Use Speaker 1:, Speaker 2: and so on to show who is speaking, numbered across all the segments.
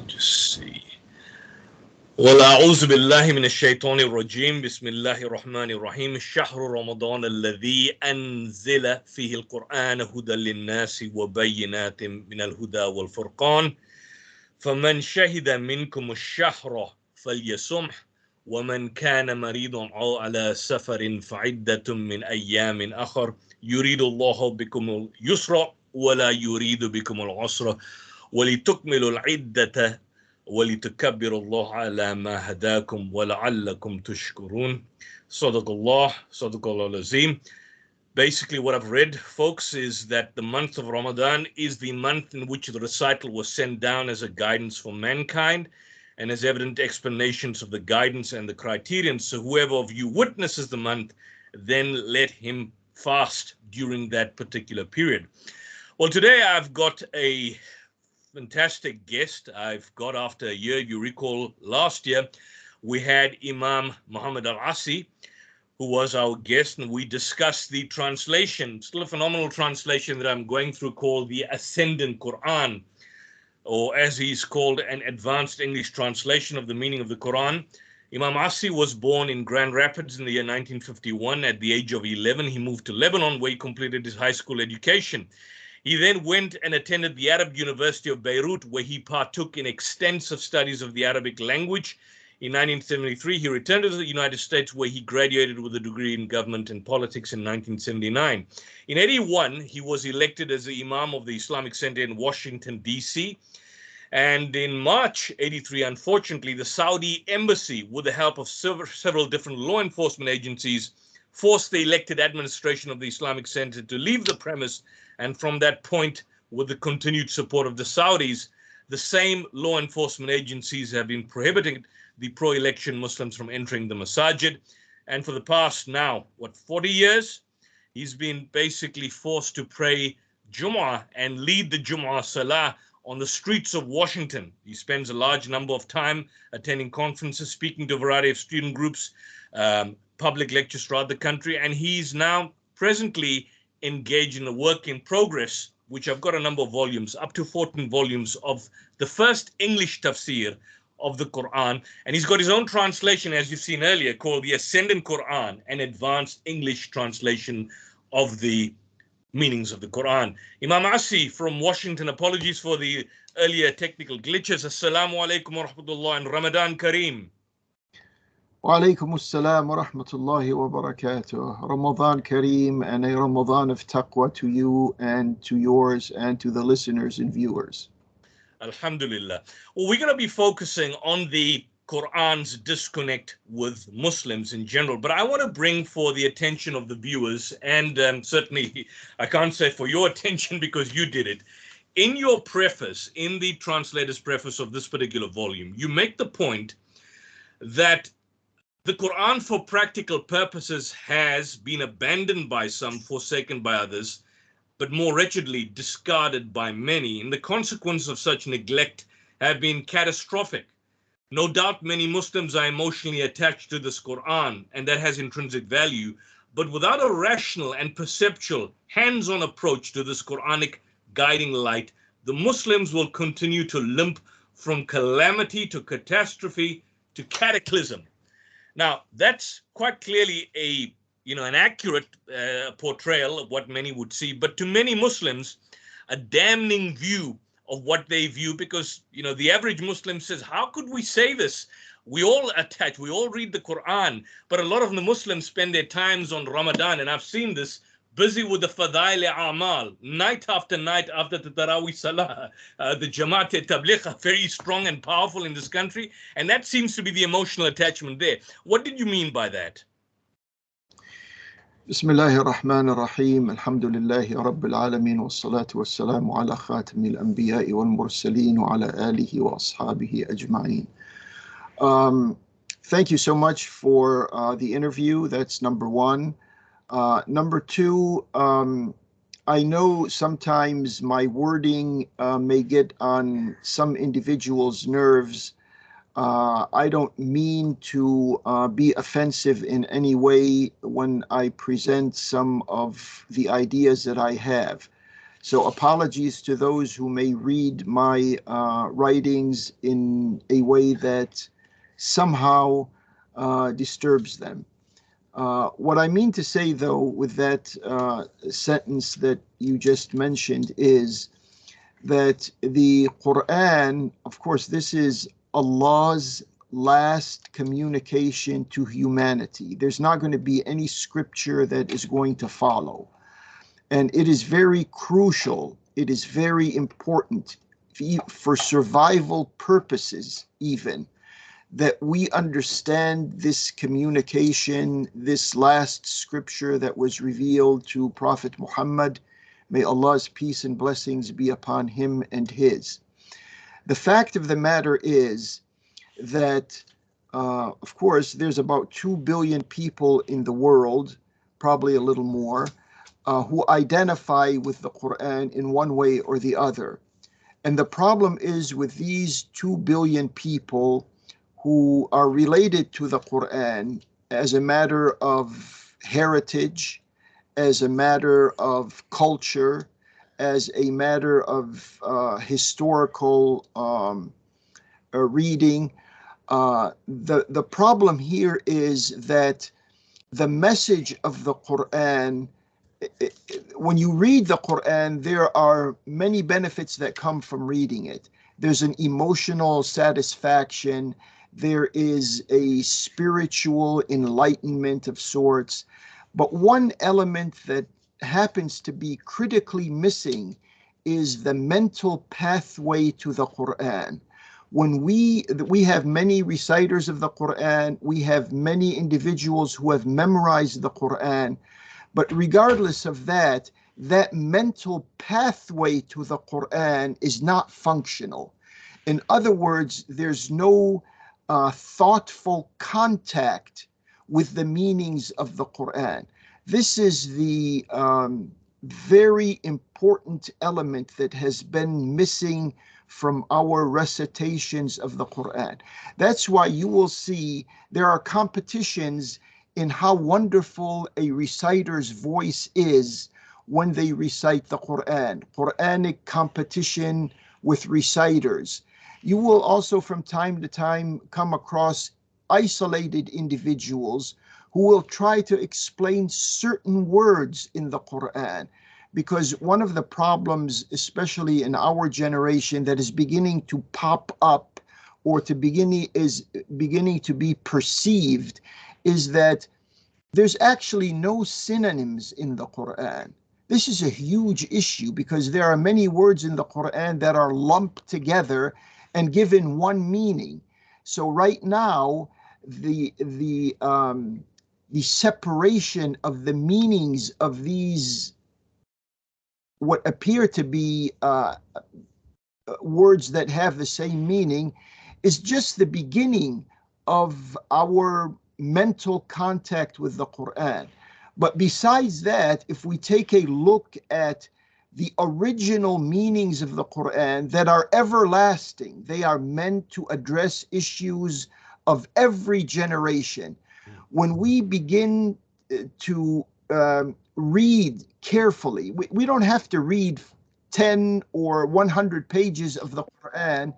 Speaker 1: Just see. وَلَأَعُوذُ بِاللَّهِ مِنَ الشَّيْطَانِ الرَّجِيمِ بِسْمِ اللَّهِ الرَّحْمَنِ الرَّحِيمِ شهر رمضان الذي أنزل فيه القرآن هدى للناس وبينات من الهدى والفرقان فمن شهد منكم الشهر فليصمه ومن كان مريضا أو على سفر فعدة من أيام أخر يريد الله بكم اليسر ولا يريد بكم العسر ولتكملوا العدة ولتكبروا الله على ما هداكم ولعلكم تشكرون. Sadaqallah, Sadaqallah Azim. Basically, what I've read, folks, is that the month of Ramadan is the month in which the recital was sent down as a guidance for mankind and as evident explanations of the guidance and the criterion. So whoever of you witnesses the month, then let him fast during that particular period. Well, today I've got a fantastic guest. I've got after a year. You recall last year we had Imam Al Asi, who was our guest, and we discussed the translation, still a phenomenal translation that I'm going through, called the Ascendant Qur'an, or as he's called, an advanced English translation of the meaning of the Quran. Imam Asi was born in Grand Rapids in the year 1951. At the age of 11, he moved to Lebanon, where he completed his high school education. He then went and attended the Arab University of Beirut, where he partook in extensive studies of the Arabic language. In 1973, he returned to the United States, where he graduated with a degree in government and politics in 1979. In 81, he was elected as the Imam of the Islamic Center in Washington, D.C. And in March 83, unfortunately, the Saudi embassy, with the help of several different law enforcement agencies, forced the elected administration of the Islamic Center to leave the premise. And from that point, with the continued support of the Saudis, the same law enforcement agencies have been prohibiting the pro-election Muslims from entering the masajid. And for the past now, 40 years, he's been basically forced to pray Jumu'ah and lead the Jumu'ah Salah on the streets of Washington. He spends a large number of time attending conferences, speaking to a variety of student groups, public lectures throughout the country, and he's now presently engaged in a work in progress, which I've got a number of volumes, up to 14 volumes of the first English tafsir of the Quran. And he's got his own translation, as you've seen earlier, called the Ascendant Quran, an advanced English translation of the meanings of the Quran. Imam Asi from Washington, apologies for the earlier technical glitches. Assalamu alaikum wa rahmatullah and Ramadan Kareem.
Speaker 2: Wa alaikum assalam wa rahmatullahi wa barakatuh. Ramadan Kareem, and a Ramadan of taqwa to you and to yours and to the listeners and viewers.
Speaker 1: Alhamdulillah. Well, we're going to be focusing on the Quran's disconnect with Muslims in general, but I want to bring for the attention of the viewers, and certainly I can't say for your attention because you did it. In your preface, in the translator's preface of this particular volume, you make the point that the Quran for practical purposes has been abandoned by some, forsaken by others, but more wretchedly discarded by many. And the consequences of such neglect have been catastrophic. No doubt many Muslims are emotionally attached to this Quran, and that has intrinsic value, but without a rational and perceptual hands-on approach to this Quranic guiding light, the Muslims will continue to limp from calamity to catastrophe to cataclysm. Now, that's quite clearly an accurate portrayal of what many would see, but to many Muslims, a damning view of what they view, because, the average Muslim says, how could we say this? We all read the Quran, but a lot of the Muslims spend their times on Ramadan, and I've seen this, busy with the Fadail A'mal, night after night after the Taraweeh Salah. The Jamaat Tabligh are very strong and powerful in this country, and that seems to be the emotional attachment there. What did you mean by that?
Speaker 2: Bismillahir Rahmanir Rahim. Alhamdulillahi Rabbil Alameen. Wassalatu wassalamu ala khatamil anbiya'i wal mursaleen wa ala alihi wa ashabihi ajma'een. Thank you so much for the interview. That's number one. Number two, I know sometimes my wording may get on some individuals' nerves. I don't mean to be offensive in any way when I present some of the ideas that I have. So apologies to those who may read my writings in a way that somehow disturbs them. What I mean to say, though, with that sentence that you just mentioned is that the Qur'an, of course, this is Allah's last communication to humanity. There's not going to be any scripture that is going to follow. And it is very crucial, it is very important for survival purposes, even, that we understand this communication, this last scripture that was revealed to Prophet Muhammad. May Allah's peace and blessings be upon him and his. The fact of the matter is that, of course, there's about 2 billion people in the world, probably a little more, who identify with the Qur'an in one way or the other. And the problem is with these 2 billion people who are related to the Qur'an as a matter of heritage, as a matter of culture, as a matter of historical reading. The problem here is that the message of the Qur'an, when you read the Qur'an, there are many benefits that come from reading it. There's an emotional satisfaction. There is a spiritual enlightenment of sorts. But one element that happens to be critically missing is the mental pathway to the Qur'an. When we have many reciters of the Qur'an, we have many individuals who have memorized the Qur'an, but regardless of that, that mental pathway to the Qur'an is not functional. In other words, there's no thoughtful contact with the meanings of the Qur'an. This is the very important element that has been missing from our recitations of the Qur'an. That's why you will see there are competitions in how wonderful a reciter's voice is when they recite the Qur'an. Quranic competition with reciters. You will also from time to time come across isolated individuals who will try to explain certain words in the Qur'an. Because one of the problems, especially in our generation, that is beginning to pop up or is beginning to be perceived, is that there's actually no synonyms in the Qur'an. This is a huge issue because there are many words in the Qur'an that are lumped together and given one meaning. So right now, the separation of the meanings of these what appear to be words that have the same meaning is just the beginning of our mental contact with the Qur'an. But besides that, if we take a look at the original meanings of the Qur'an that are everlasting, they are meant to address issues of every generation. When we begin to read carefully, we don't have to read 10 or 100 pages of the Qur'an.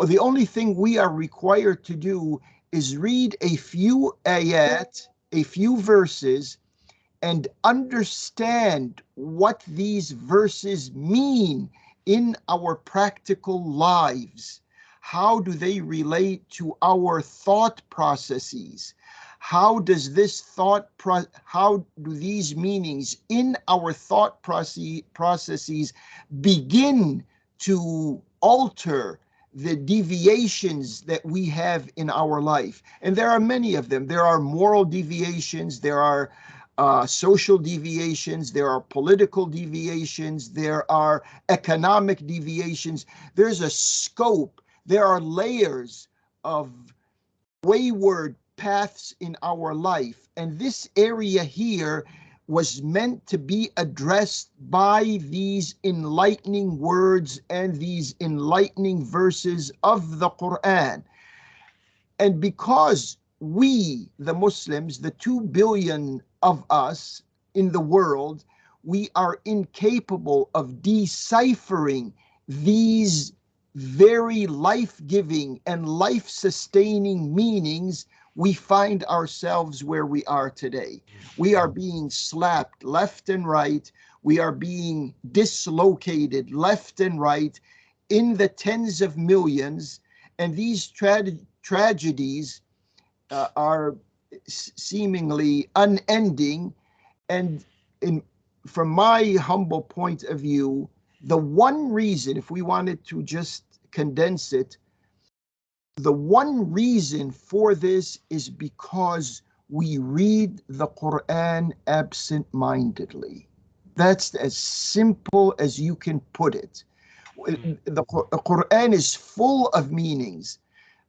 Speaker 2: The only thing we are required to do is read a few ayat, a few verses, and understand what these verses mean in our practical lives. How do they relate to our thought processes? How does how do these meanings in our thought processes begin to alter the deviations that we have in our life? And there are many of them. There are moral deviations, there are social deviations, there are political deviations, there are economic deviations. There's a scope, there are layers of wayward paths in our life. And this area here was meant to be addressed by these enlightening words and these enlightening verses of the Qur'an. And because we, the Muslims, the 2 billion of us in the world, we are incapable of deciphering these very life-giving and life-sustaining meanings, we find ourselves where we are today. We are being slapped left and right. We are being dislocated left and right in the tens of millions. And these tragedies are seemingly unending. And from my humble point of view, the one reason, if we wanted to just condense it, the one reason for this is because we read the Qur'an absent-mindedly. That's as simple as you can put it. The Qur'an is full of meanings,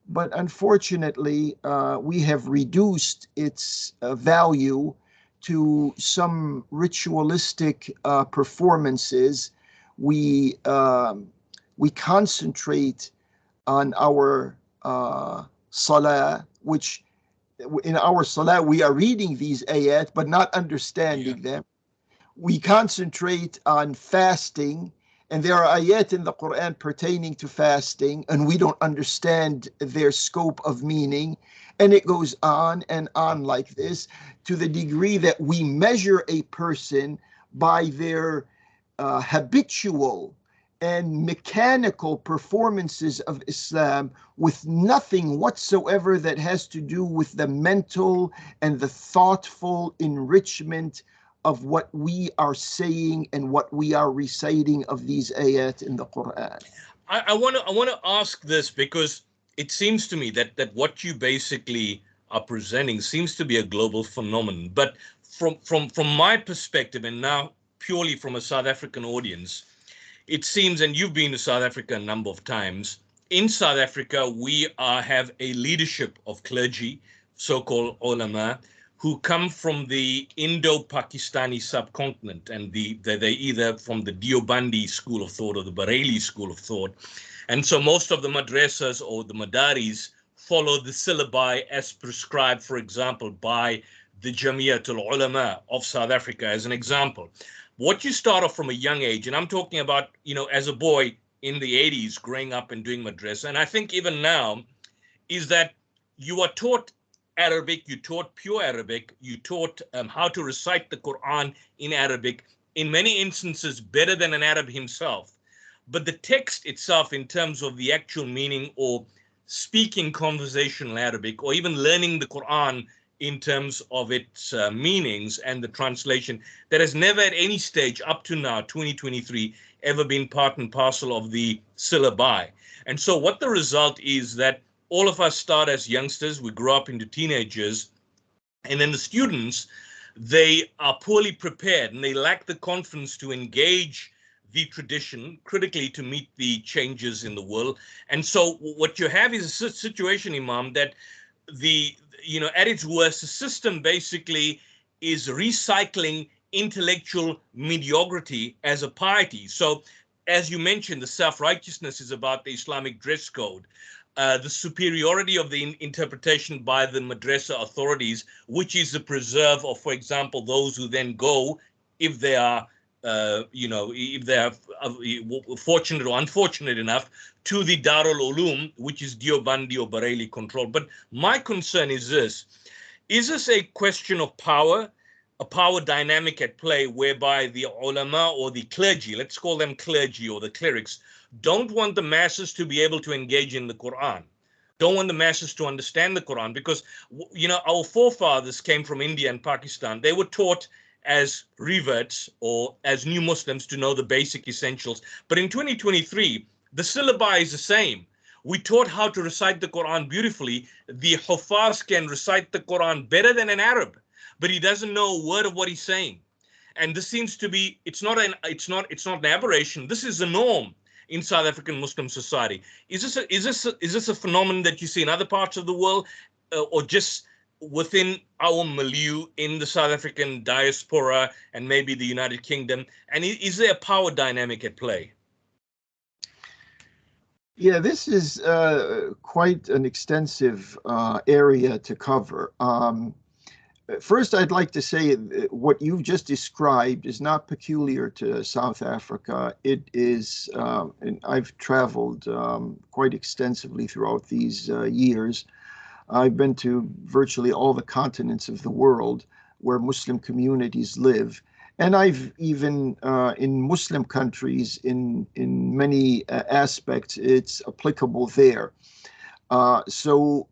Speaker 2: but unfortunately, we have reduced its value to some ritualistic performances. We concentrate on our salah, which in our salah we are reading these ayat but not understanding them. We concentrate on fasting, and there are ayat in the Quran pertaining to fasting, and we don't understand their scope of meaning. And it goes on and on like this, to the degree that we measure a person by their habitual and mechanical performances of Islam, with nothing whatsoever that has to do with the mental and the thoughtful enrichment of what we are saying and what we are reciting of these ayat in the Quran.
Speaker 1: I want to ask this, because it seems to me that what you basically are presenting seems to be a global phenomenon. But from my perspective, and now purely from a South African audience, it seems, and you've been to South Africa a number of times, in South Africa, we have a leadership of clergy, so-called ulama, who come from the Indo-Pakistani subcontinent, and they're either from the Deobandi school of thought or the Bareilly school of thought. And so most of the madrasas or the madaris follow the syllabi as prescribed, for example, by the Jamiatul Ulama of South Africa, as an example. What you start off from a young age, and I'm talking about, as a boy in the 80s, growing up and doing madrasa, and I think even now, is that you are taught Arabic, you taught pure Arabic, you taught how to recite the Quran in Arabic, in many instances better than an Arab himself. But the text itself, in terms of the actual meaning, or speaking conversational Arabic, or even learning the Quran in terms of its meanings and the translation, that has never at any stage up to now, 2023, ever been part and parcel of the syllabi. And so what the result is that all of us start as youngsters, we grow up into teenagers, and then the students, they are poorly prepared and they lack the confidence to engage the tradition critically to meet the changes in the world. And so what you have is a situation, Imam, that at its worst, the system basically is recycling intellectual mediocrity as a piety. So as you mentioned, the self-righteousness is about the Islamic dress code. The superiority of the interpretation by the madrasa authorities, which is the preserve of, for example, those who then go, if they are, if they are fortunate or unfortunate enough, to the Darul Ulum, which is Deobandi or Bareilly controlled. But my concern is this: is this a question of power, a power dynamic at play, whereby the ulama or the clergy, let's call them clergy or the clerics, don't want the masses to be able to engage in the Quran, don't want the masses to understand the Quran? Because, our forefathers came from India and Pakistan. They were taught as reverts or as new Muslims to know the basic essentials. But in 2023, the syllabi is the same. We taught how to recite the Quran beautifully. The Hufaz can recite the Quran better than an Arab, but he doesn't know a word of what he's saying. And this seems to be, it's not an aberration. This is the norm in South African Muslim society. Is this a phenomenon that you see in other parts of the world, or just within our milieu in the South African diaspora and maybe the United Kingdom? And is there a power dynamic at play?
Speaker 2: Yeah, this is quite an extensive area to cover. First, I'd like to say what you've just described is not peculiar to South Africa. It is, and I've traveled quite extensively throughout these years. I've been to virtually all the continents of the world where Muslim communities live. And I've even, in Muslim countries, in many aspects, it's applicable there. So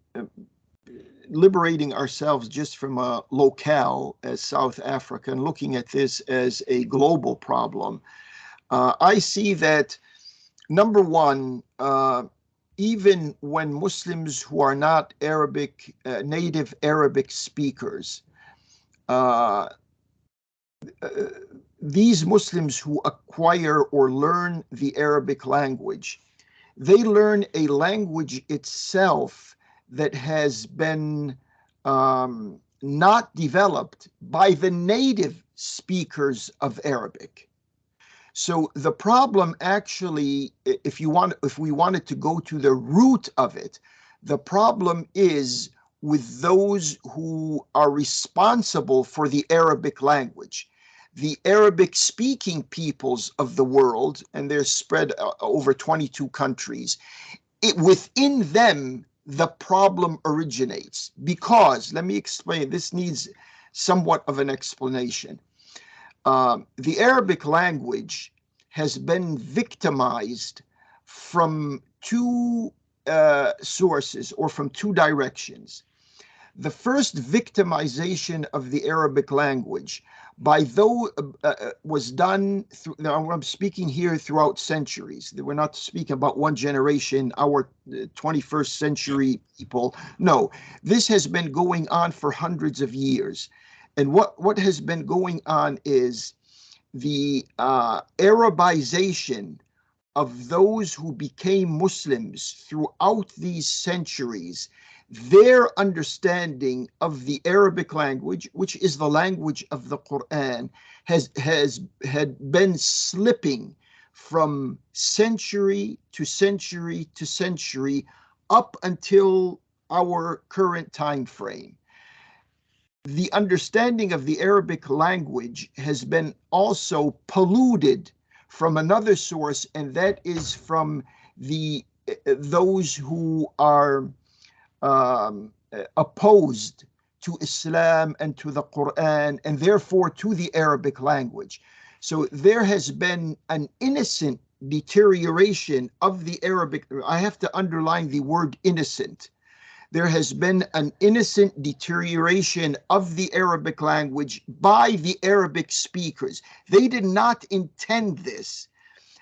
Speaker 2: liberating ourselves just from a locale as South Africa and looking at this as a global problem, I see that, number one, even when Muslims who are not Arabic, native Arabic speakers, these Muslims who acquire or learn the Arabic language, they learn a language itself that has been not developed by the native speakers of Arabic. So the problem actually, if we wanted to go to the root of it, the problem is with those who are responsible for the Arabic language. The Arabic-speaking peoples of the world, and they're spread over 22 countries, within them, the problem originates. Because, let me explain, this needs somewhat of an explanation. The Arabic language has been victimized from two sources, or from two directions. The first victimization of the Arabic language was done through, now I'm speaking here throughout centuries. We're not speaking about one generation, our 21st century people. No, this has been going on for hundreds of years. And what has been going on is the Arabization of those who became Muslims throughout these centuries. Their understanding of the Arabic language, which is the language of the Qur'an, had been slipping from century to century to century up until our current time frame. The understanding of the Arabic language has been also polluted from another source, and that is from those who are opposed to Islam and to the Qur'an, and therefore to the Arabic language. So there has been an innocent deterioration of the Arabic. I have to underline the word innocent. There has been an innocent deterioration of the Arabic language by the Arabic speakers. They did not intend this,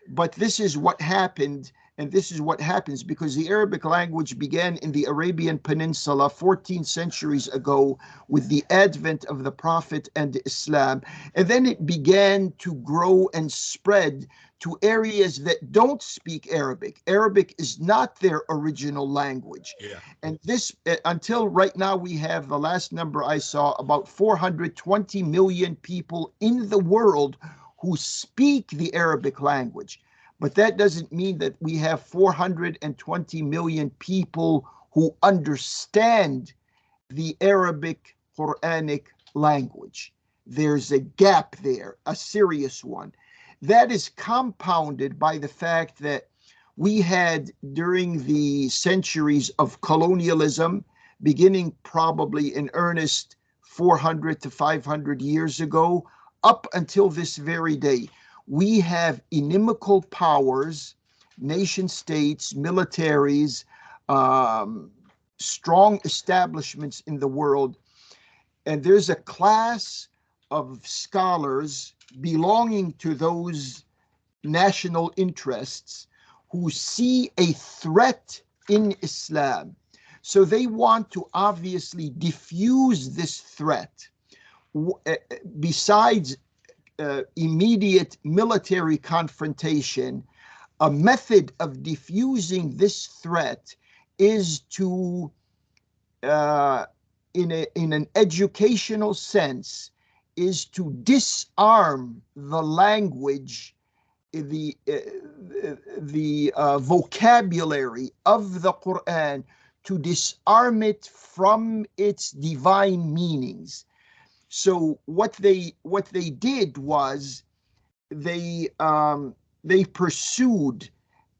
Speaker 2: but this is what happened. And this is what happens because the Arabic language began in the Arabian Peninsula 14 centuries ago with the advent of the Prophet and Islam. And then it began to grow and spread to areas that don't speak Arabic. Arabic is not their original language. Yeah. And this, until right now, we have, the last number I saw, about 420 million people in the world who speak the Arabic language. But that doesn't mean that we have 420 million people who understand the Arabic Quranic language. There's a gap there, a serious one. That is compounded by the fact that we had, during the centuries of colonialism, beginning probably in earnest 400 to 500 years ago, up until this very day, we have inimical powers, nation states, militaries, strong establishments in the world. And there's a class of scholars belonging to those national interests who see a threat in Islam. So they want to obviously diffuse this threat. Besides immediate military confrontation, a method of diffusing this threat is to, in an educational sense, is to disarm the language, the vocabulary of the Qur'an, to disarm it from its divine meanings. So what they did was they pursued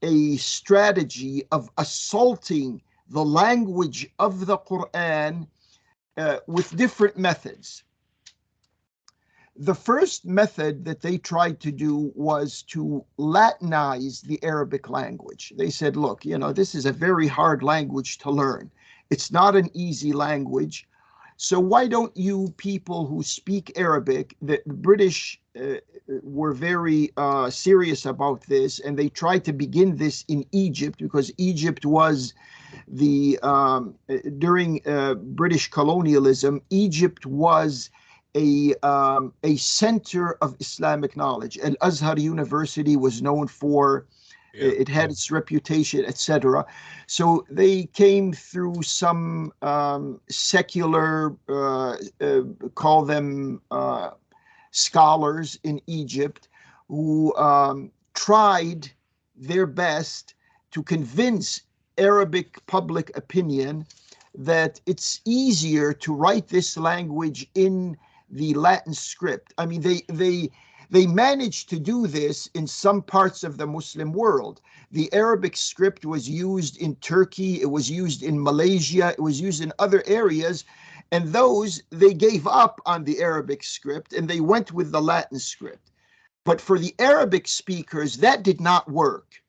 Speaker 2: a strategy of assaulting the language of the Qur'an with different methods. The first method that they tried to do was to Latinize the Arabic language. They said, look, this is a very hard language to learn. It's not an easy language. So why don't you people who speak Arabic, the British were very serious about this, and they tried to begin this in Egypt, because Egypt was during British colonialism, Egypt was a center of Islamic knowledge. Al Azhar University was known for, it had its reputation, etc. So they came through some secular, call them scholars in Egypt, who tried their best to convince Arabic public opinion that it's easier to write this language in the Latin script. I mean, they managed to do this in some parts of the Muslim world. The Arabic script was used in Turkey, it was used in Malaysia, it was used in other areas, and those, they gave up on the Arabic script and they went with the Latin script. But for the Arabic speakers, that did not work.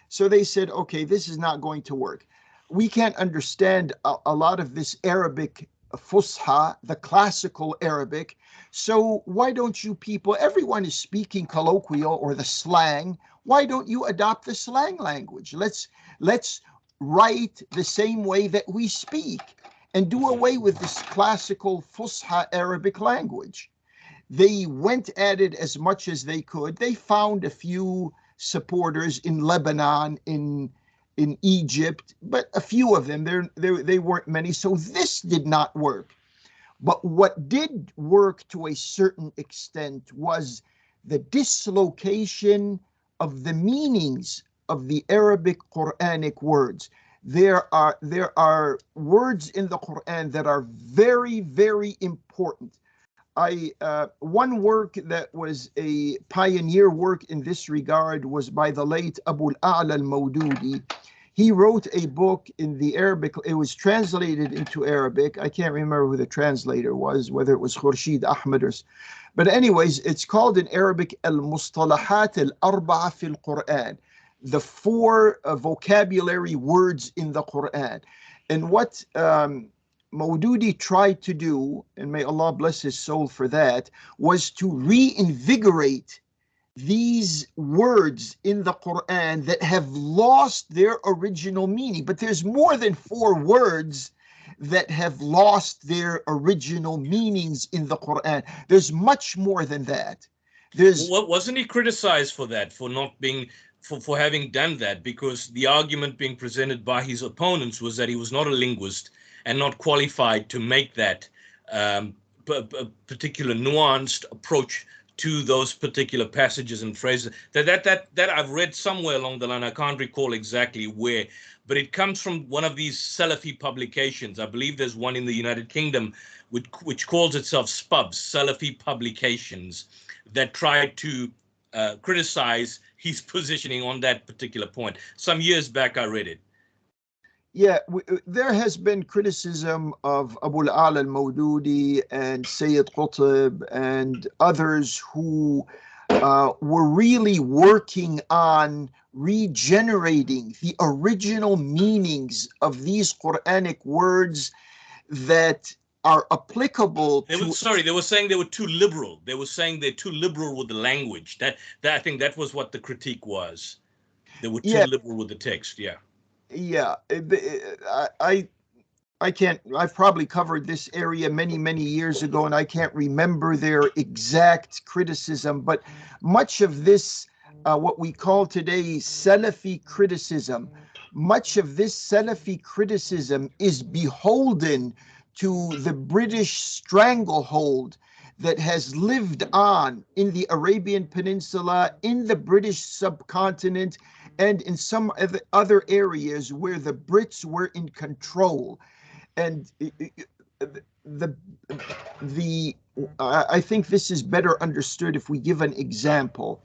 Speaker 2: So they said, okay, this is not going to work. We can't understand a lot of this Arabic Fusha, the classical Arabic. So why don't you people, everyone is speaking colloquial or the slang, why don't you adopt the slang language? Let's write the same way that we speak and do away with this classical Fusha Arabic language. They went at it as much as they could. They found a few supporters in Lebanon, in Egypt, but a few of them, they weren't many. So this did not work. But what did work to a certain extent was the dislocation of the meanings of the Arabic Quranic words. There are words in the Quran that are very, very important. One work that was a pioneer work in this regard was by the late Abu al-A'la al-Mawdudi. He wrote a book in the Arabic, it was translated into Arabic. I can't remember who the translator was, whether it was Khurshid Ahmed or, but anyways, it's called in Arabic Al-Mustalahat Al-Arba'a fil Qur'an, the four vocabulary words in the Qur'an. And what Maududi tried to do, and may Allah bless his soul for that, was to reinvigorate these words in the Quran that have lost their original meaning. But there's more than four words that have lost their original meanings in the Quran. There's much more than that.
Speaker 1: Wasn't he criticized for that, for not being, for having done that? Because the argument being presented by his opponents was that he was not a linguist and not qualified to make that particular nuanced approach to those particular passages and phrases. That I've read somewhere along the line. I can't recall exactly where, but it comes from one of these Salafi publications. I believe there's one in the United Kingdom which calls itself SPUBS, Salafi Publications, that tried to criticize his positioning on that particular point. Some years back, I read it.
Speaker 2: Yeah, there has been criticism of Abu al-A'la al-Mawdudi and Sayyid Qutb and others who were really working on regenerating the original meanings of these Quranic words that are applicable
Speaker 1: they were saying they were too liberal. They were saying they're too liberal with the language. That I think that was what the critique was. They were too liberal with the text, yeah.
Speaker 2: Yeah, I can't, I've probably covered this area many, many years ago, and I can't remember their exact criticism, but much of this, what we call today Salafi criticism, much of this Salafi criticism is beholden to the British stranglehold that has lived on in the Arabian Peninsula, in the British subcontinent, and in some other areas where the Brits were in control. And I think this is better understood if we give an example.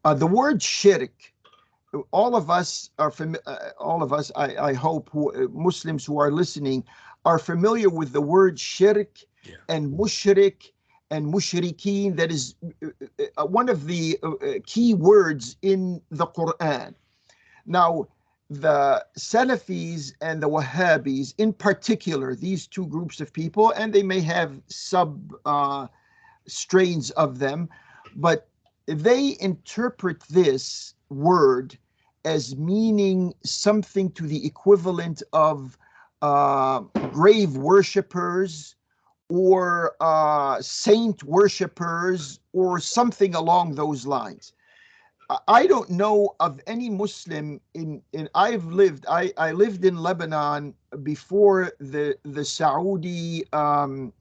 Speaker 2: The word shirk, all of us, I hope, Muslims who are listening, are familiar with the word shirk and mushrik and mushrikeen. That is one of the key words in the Qur'an. Now, the Salafis and the Wahhabis, in particular, these two groups of people, and they may have sub strains of them, but they interpret this word as meaning something to the equivalent of grave worshippers or saint worshippers or something along those lines. I don't know of any Muslim I lived in Lebanon before the Saudi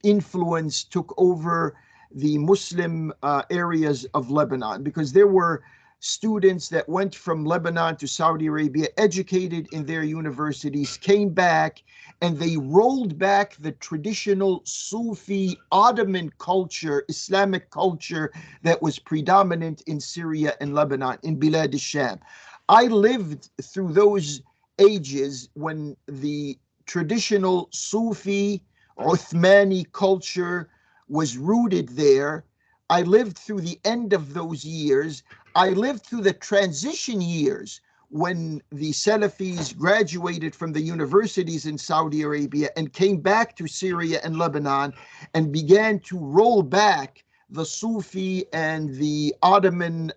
Speaker 2: influence took over the Muslim areas of Lebanon, because there were students that went from Lebanon to Saudi Arabia, educated in their universities, came back, and they rolled back the traditional Sufi Ottoman culture, Islamic culture that was predominant in Syria and Lebanon, in Bilad al-Sham. I lived through those ages when the traditional Sufi Uthmani culture was rooted there. I lived through the end of those years. I lived through the transition years when the Salafis graduated from the universities in Saudi Arabia and came back to Syria and Lebanon and began to roll back the Sufi and the Ottoman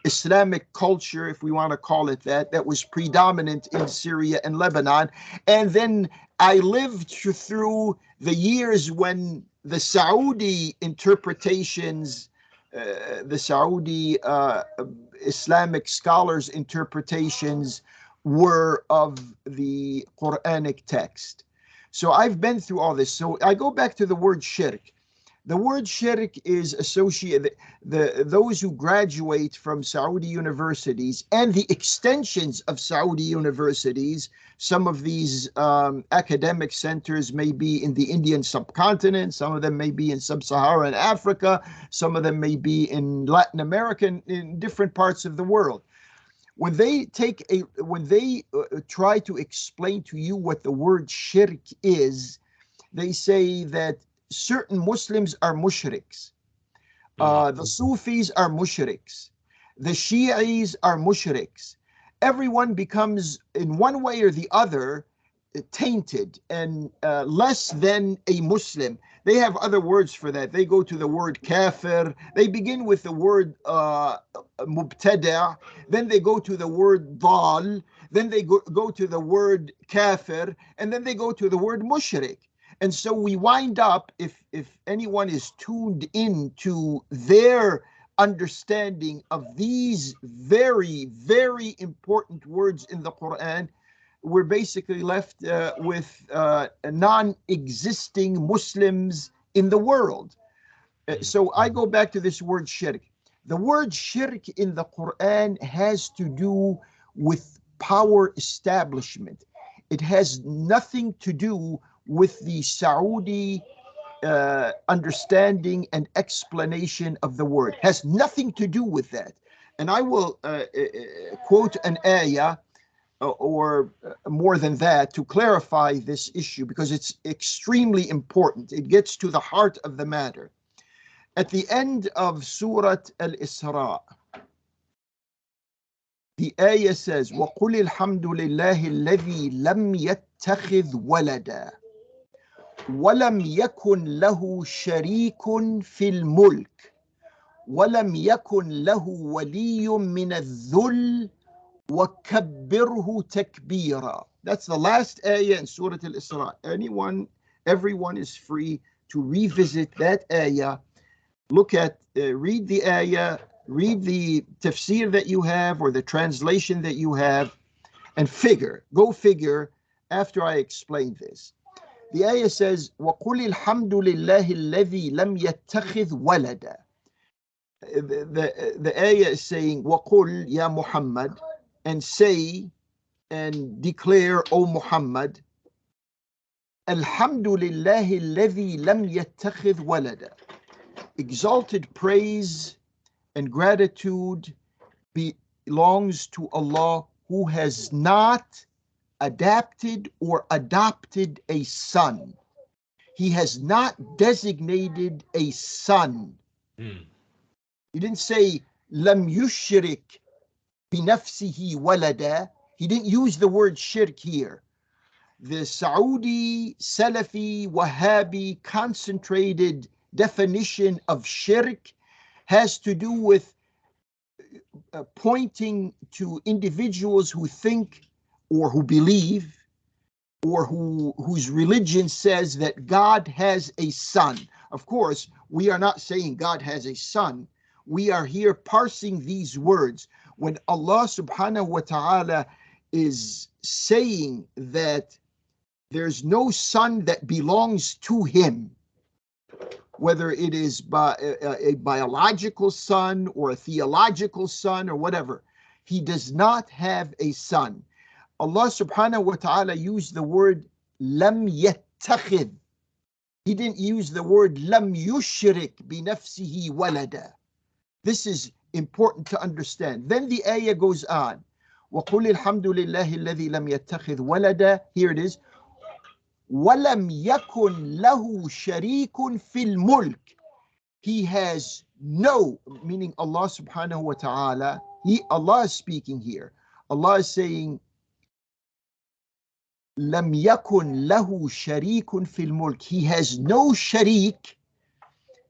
Speaker 2: Islamic culture, if we want to call it that, that was predominant in Syria and Lebanon. And then I lived through the years when the Saudi interpretations, the Saudi Islamic scholars' interpretations were of the Quranic text. So I've been through all this. So I go back to the word shirk. The word shirk is associated, those who graduate from Saudi universities and the extensions of Saudi universities. Some of these academic centers may be in the Indian subcontinent, some of them may be in sub-Saharan Africa, some of them may be in Latin America, in different parts of the world. When they try to explain to you what the word shirk is, they say that certain Muslims are mushriks. The Sufis are mushriks. The Shi'is are mushriks. Everyone becomes, in one way or the other, tainted and less than a Muslim. They have other words for that. They go to the word kafir. They begin with the word mubtada'. Then they go to the word dal. Then they go to the word kafir. And then they go to the word mushrik. And so we wind up, if anyone is tuned into their understanding of these very, very important words in the Quran, we're basically left with non-existing Muslims in the world. So I go back to this word shirk. The word shirk in the Quran has to do with power establishment. It has nothing to do with the Saudi understanding and explanation of the word. Has nothing to do with that. And I will quote an ayah or more than that to clarify this issue, because it's extremely important. It gets to the heart of the matter. At the end of Surah Al-Isra, the ayah says, وَقُلِ الْحَمْدُ لِلَّهِ الَّذِي لَمْ يَتَّخِذْ وَلَدًا وَلَمْ يَكُنْ لَهُ شَرِيكٌ فِي الْمُلْكِ وَلَمْ يَكُنْ لَهُ وَلِيٌّ مِّنَ الذُّلِّ وَكَبِّرْهُ تَكْبِيرًا. That's the last ayah in Surah Al-Isra. Everyone is free to revisit that ayah. Look at, read the ayah, read the tafsir that you have or the translation that you have, and go figure after I explain this. The ayah says, وَقُلِ الْحَمْدُ لِلَّهِ الَّذِي لَمْ يَتَّخِذْ وَلَدًا. The ayah is saying, وَقُلْ يَا Muhammad, and say and declare, O Muhammad, Alhamdulillahi alladhi lam yattakhidh walada. Exalted praise and gratitude belongs to Allah, who has not adapted or adopted a son. He has not designated a son. He didn't say lam yushrik binafsihi walada. He didn't use the word shirk here. The Saudi, Salafi, Wahhabi concentrated definition of shirk has to do with pointing to individuals who think or who believe or whose religion says that God has a son. Of course, we are not saying God has a son. We are here parsing these words. When Allah subhanahu wa ta'ala is saying that there's no son that belongs to him, whether it is a biological son or a theological son or whatever, he does not have a son. Allah subhanahu wa ta'ala used the word lam yattakhid. He didn't use the word lam yushrik binafsihi walada. This is important to understand. Then the ayah goes on. وَقُلِ الْحَمْدُ لِلَّهِ الَّذِي لَمْ يَتَّخِذْ وَلَدًا. Here it is. وَلَمْ يَكُنْ لَهُ شَرِيكٌ فِي الْمُلْكِ. He has no, meaning Allah subhanahu wa ta'ala, Allah is speaking here. Allah is saying, لَمْ يَكُنْ لَهُ شَرِيكٌ فِي الْمُلْكِ. He has no sharik,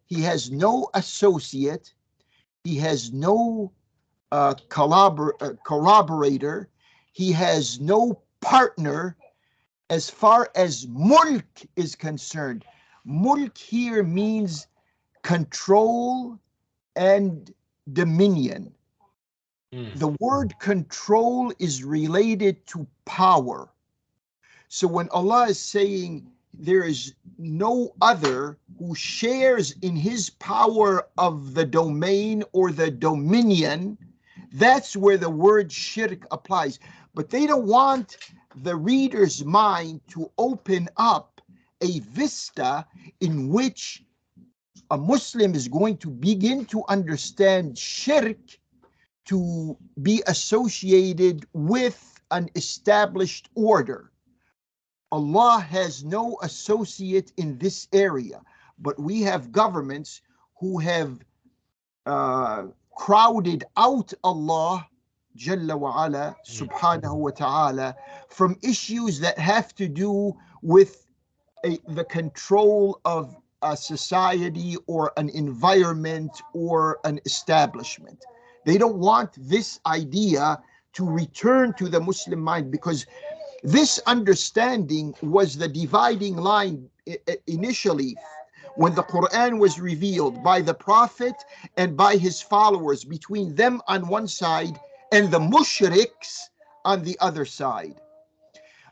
Speaker 2: he has no associate, he has no corroborator, he has no partner as far as mulk is concerned. Mulk here means control and dominion. The word control is related to power. So when Allah is saying there is no other who shares in his power of the domain or the dominion, that's where the word shirk applies. But they don't want the reader's mind to open up a vista in which a Muslim is going to begin to understand shirk to be associated with an established order. Allah has no associate in this area, but we have governments who have crowded out Allah Jalla wa ala, subhanahu wa ta'ala, from issues that have to do with the control of a society or an environment or an establishment. They don't want this idea to return to the Muslim mind, because this understanding was the dividing line initially when the Qur'an was revealed by the Prophet and by his followers, between them on one side and the mushriks on the other side.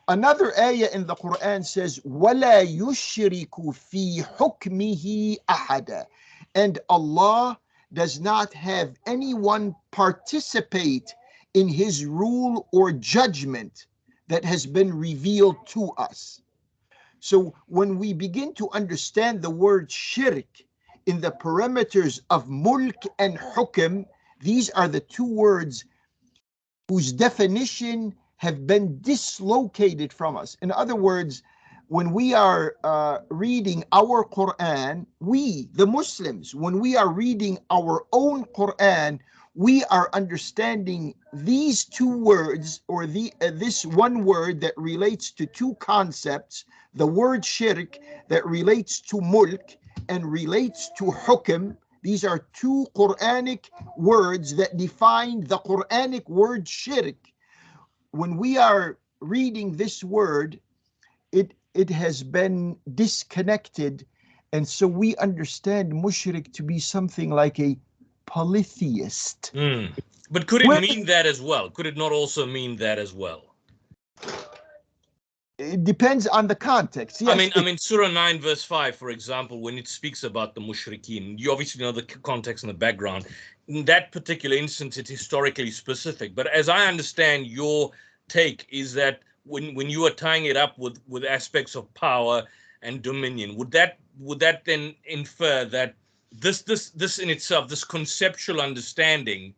Speaker 2: Another ayah in the Qur'an says, وَلَا يُشْرِكُ فِي حُكْمِهِ أَحَدًا. And Allah does not have anyone participate in his rule or judgment that has been revealed to us. So when we begin to understand the word shirk in the parameters of mulk and hukm, these are the two words whose definition have been dislocated from us. In other words, when we are reading our Qur'an, we, the Muslims, when we are reading our own Qur'an, we are understanding these two words, or this one word that relates to two concepts, the word shirk that relates to mulk and relates to hukm. These are two Quranic words that define the Quranic word shirk. When we are reading this word, it has been disconnected, and so we understand mushrik to be something like a polytheist.
Speaker 1: But could it mean that as well? Could it not also mean that as well?
Speaker 2: It depends on the context. Yes,
Speaker 1: I mean, Surah 9 verse 5, for example, when it speaks about the mushrikeen, you obviously know the context and the background. In that particular instance, it's historically specific. But as I understand, your take is that when you are tying it up with aspects of power and dominion, would that then infer that this in itself, this conceptual understanding,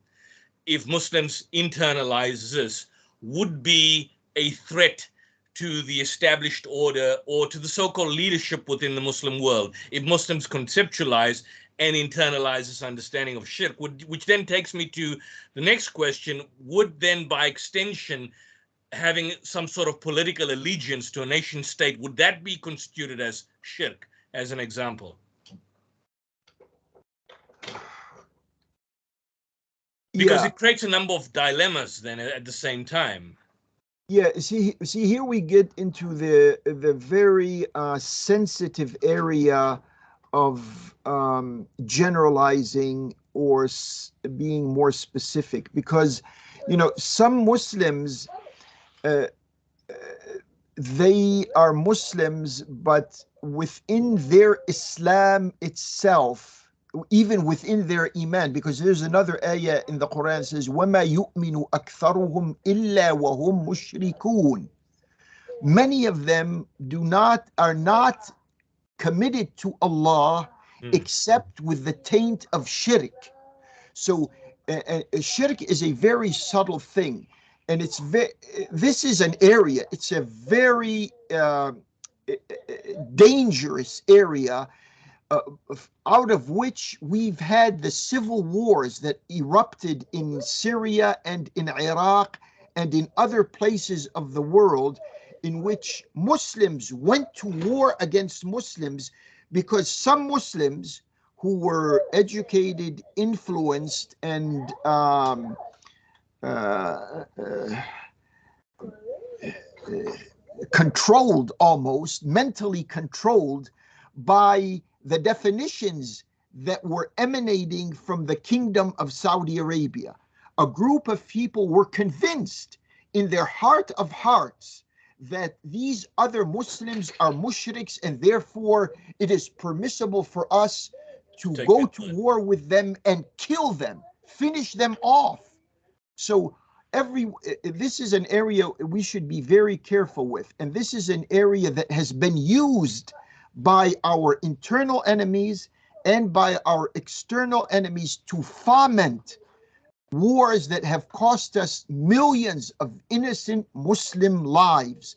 Speaker 1: if Muslims internalize this, would be a threat to the established order or to the so-called leadership within the Muslim world? If Muslims conceptualize and internalize this understanding of shirk, which then takes me to the next question, would then by extension having some sort of political allegiance to a nation state, would that be constituted as shirk, as an example? Because it creates a number of dilemmas then at the same time.
Speaker 2: Yeah, see, here we get into the very sensitive area of generalizing or being more specific, because, some Muslims, they are Muslims, but within their Islam itself, even within their iman, because there's another ayah in the Quran says, وَمَا يُؤْمِنُ أَكْثَرُهُمْ إِلَّا وَهُمْ مُشْرِكُونَ. Many of them are not committed to Allah except with the taint of shirk. So shirk is a very subtle thing, and this is an area, it's a very dangerous area, out of which we've had the civil wars that erupted in Syria and in Iraq and in other places of the world, in which Muslims went to war against Muslims because some Muslims who were educated, influenced, and controlled, almost mentally controlled by the definitions that were emanating from the Kingdom of Saudi Arabia. A group of people were convinced in their heart of hearts that these other Muslims are mushriks, and therefore it is permissible for us to go to war with them and kill them, finish them off. So this is an area we should be very careful with, and this is an area that has been used by our internal enemies and by our external enemies to foment wars that have cost us millions of innocent Muslim lives.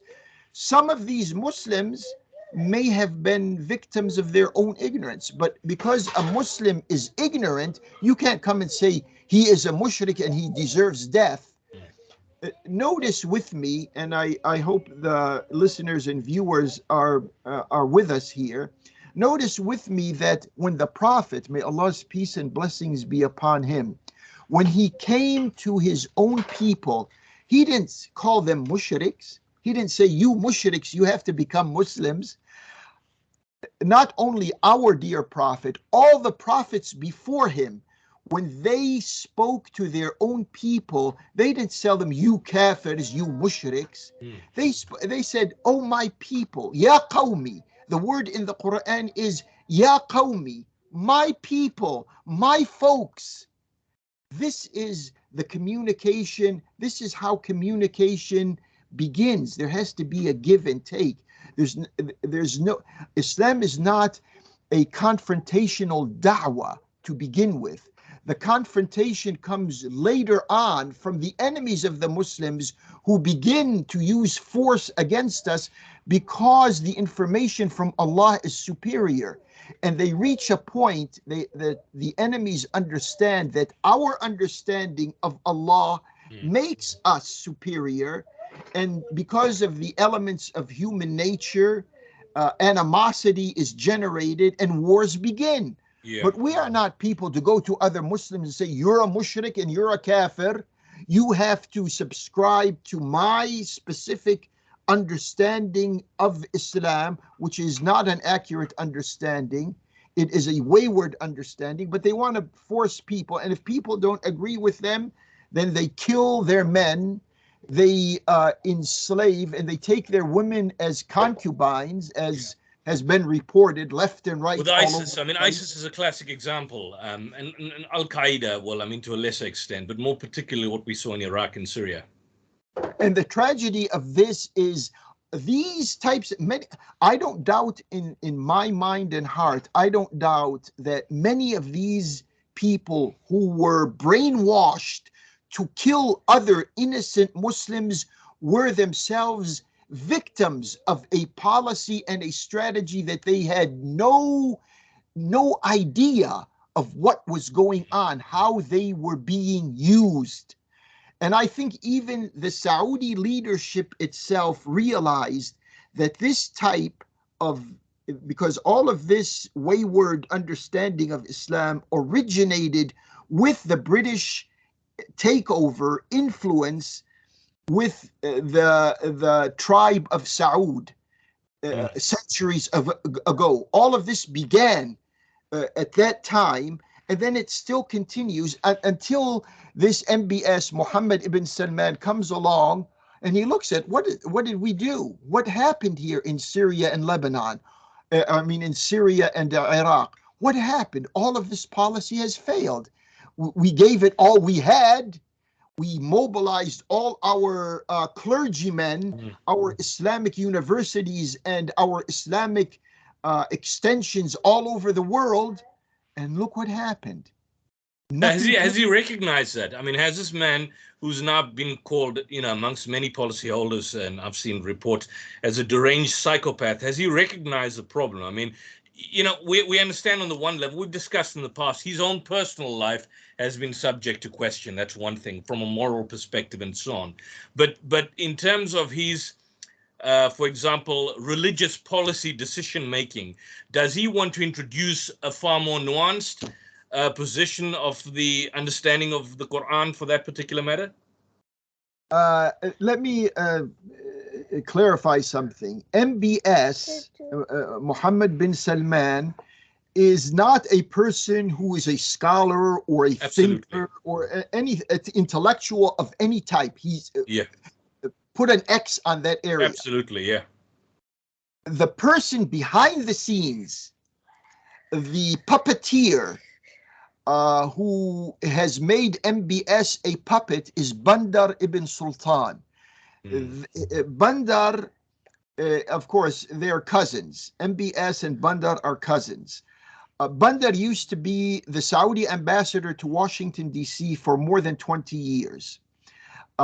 Speaker 2: Some of these Muslims may have been victims of their own ignorance, but because a Muslim is ignorant, you can't come and say he is a mushrik and he deserves death. Notice with me, and I hope the listeners and viewers are with us here. Notice with me that when the Prophet, may Allah's peace and blessings be upon him, when he came to his own people, he didn't call them mushriks. He didn't say, you mushriks, you have to become Muslims. Not only our dear Prophet, all the prophets before him, when they spoke to their own people, they didn't tell them, you kafirs, you mushriks. They said, oh my people, ya qawmi. The word in the Quran is ya qawmi, my people, my folks. This is the communication. This is how communication begins. There has to be a give and take. Islam is not a confrontational da'wah to begin with. The confrontation comes later on from the enemies of the Muslims who begin to use force against us because the information from Allah is superior. And they reach a point that the enemies understand that our understanding of Allah makes us superior. And because of the elements of human nature, animosity is generated and wars begin. Yeah. But we are not people to go to other Muslims and say, you're a mushrik and you're a kafir. You have to subscribe to my specific understanding of Islam, which is not an accurate understanding. It is a wayward understanding, but they want to force people. And if people don't agree with them, then they kill their men, they enslave, and they take their women as concubines, as has been reported left and right.
Speaker 1: With ISIS, I mean, ISIS is a classic example, and Al Qaeda, well, I mean, to a lesser extent, but more particularly what we saw in Iraq and Syria.
Speaker 2: And the tragedy of this is these types, many, I don't doubt in my mind and heart, I don't doubt that many of these people who were brainwashed to kill other innocent Muslims were themselves victims of a policy and a strategy that they had no idea of what was going on, how they were being used. And I think even the Saudi leadership itself realized that this type of, because all of this wayward understanding of Islam originated with the British takeover influence with the tribe of Saud centuries ago. All of this began at that time, and then it still continues until this MBS, Mohammed ibn Salman, comes along and he looks at what did we do? What happened here in Syria and Lebanon? In Syria and Iraq. What happened? All of this policy has failed. We gave it all we had. We mobilized all our clergymen, our Islamic universities, and our Islamic extensions all over the world. And look what happened.
Speaker 1: Has he recognized that? I mean, has this man, who's now been called, amongst many policyholders, and I've seen reports, as a deranged psychopath, has he recognized the problem? I mean, we understand on the one level, we've discussed in the past, his own personal life has been subject to question. That's one thing from a moral perspective and so on. But in terms of his, for example, religious policy decision-making, does he want to introduce a far more nuanced position of the understanding of the Qur'an for that particular matter?
Speaker 2: Let me clarify something. MBS, Mohammed bin Salman, is not a person who is a scholar or a thinker or any intellectual of any type. He's put an X on that area.
Speaker 1: Absolutely, yeah.
Speaker 2: The person behind the scenes, the puppeteer, who has made MBS a puppet, is Bandar ibn Sultan. Bandar, of course, they are cousins. MBS and Bandar are cousins. Bandar used to be the Saudi ambassador to Washington, D.C. for more than 20 years.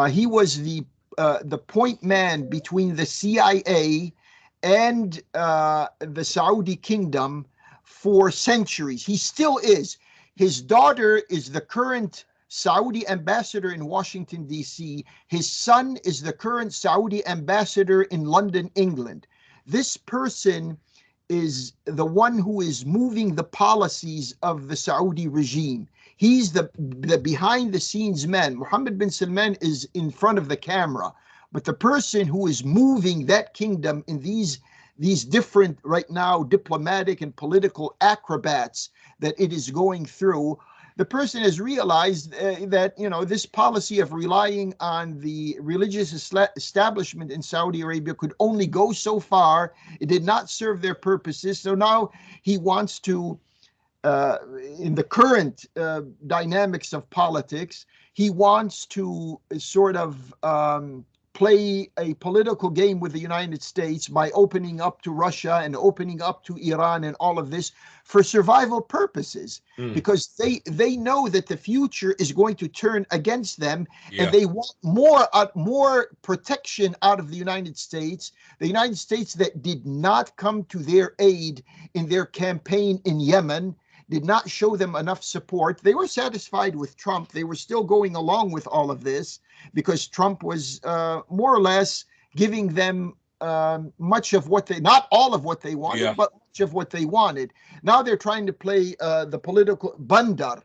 Speaker 2: He was the point man between the CIA and the Saudi kingdom for centuries. He still is. His daughter is the current Saudi ambassador in Washington, D.C. His son is the current Saudi ambassador in London, England. This person is the one who is moving the policies of the Saudi regime. He's the behind the scenes man. Mohammed bin Salman is in front of the camera, but the person who is moving that kingdom in these different right now diplomatic and political acrobats that it is going through, the person has realized that this policy of relying on the religious establishment in Saudi Arabia could only go so far. It did not serve their purposes. So now he wants to, in the current dynamics of politics, he wants to sort of play a political game with the United States by opening up to Russia and opening up to Iran and all of this for survival purposes, because they know that the future is going to turn against them, and they want more protection out of the United States. The United States that did not come to their aid in their campaign in Yemen, did not show them enough support. They were satisfied with Trump. They were still going along with all of this because Trump was more or less giving them much of what they, not all of what they wanted, but much of what they wanted. Now they're trying to play the political, Bandar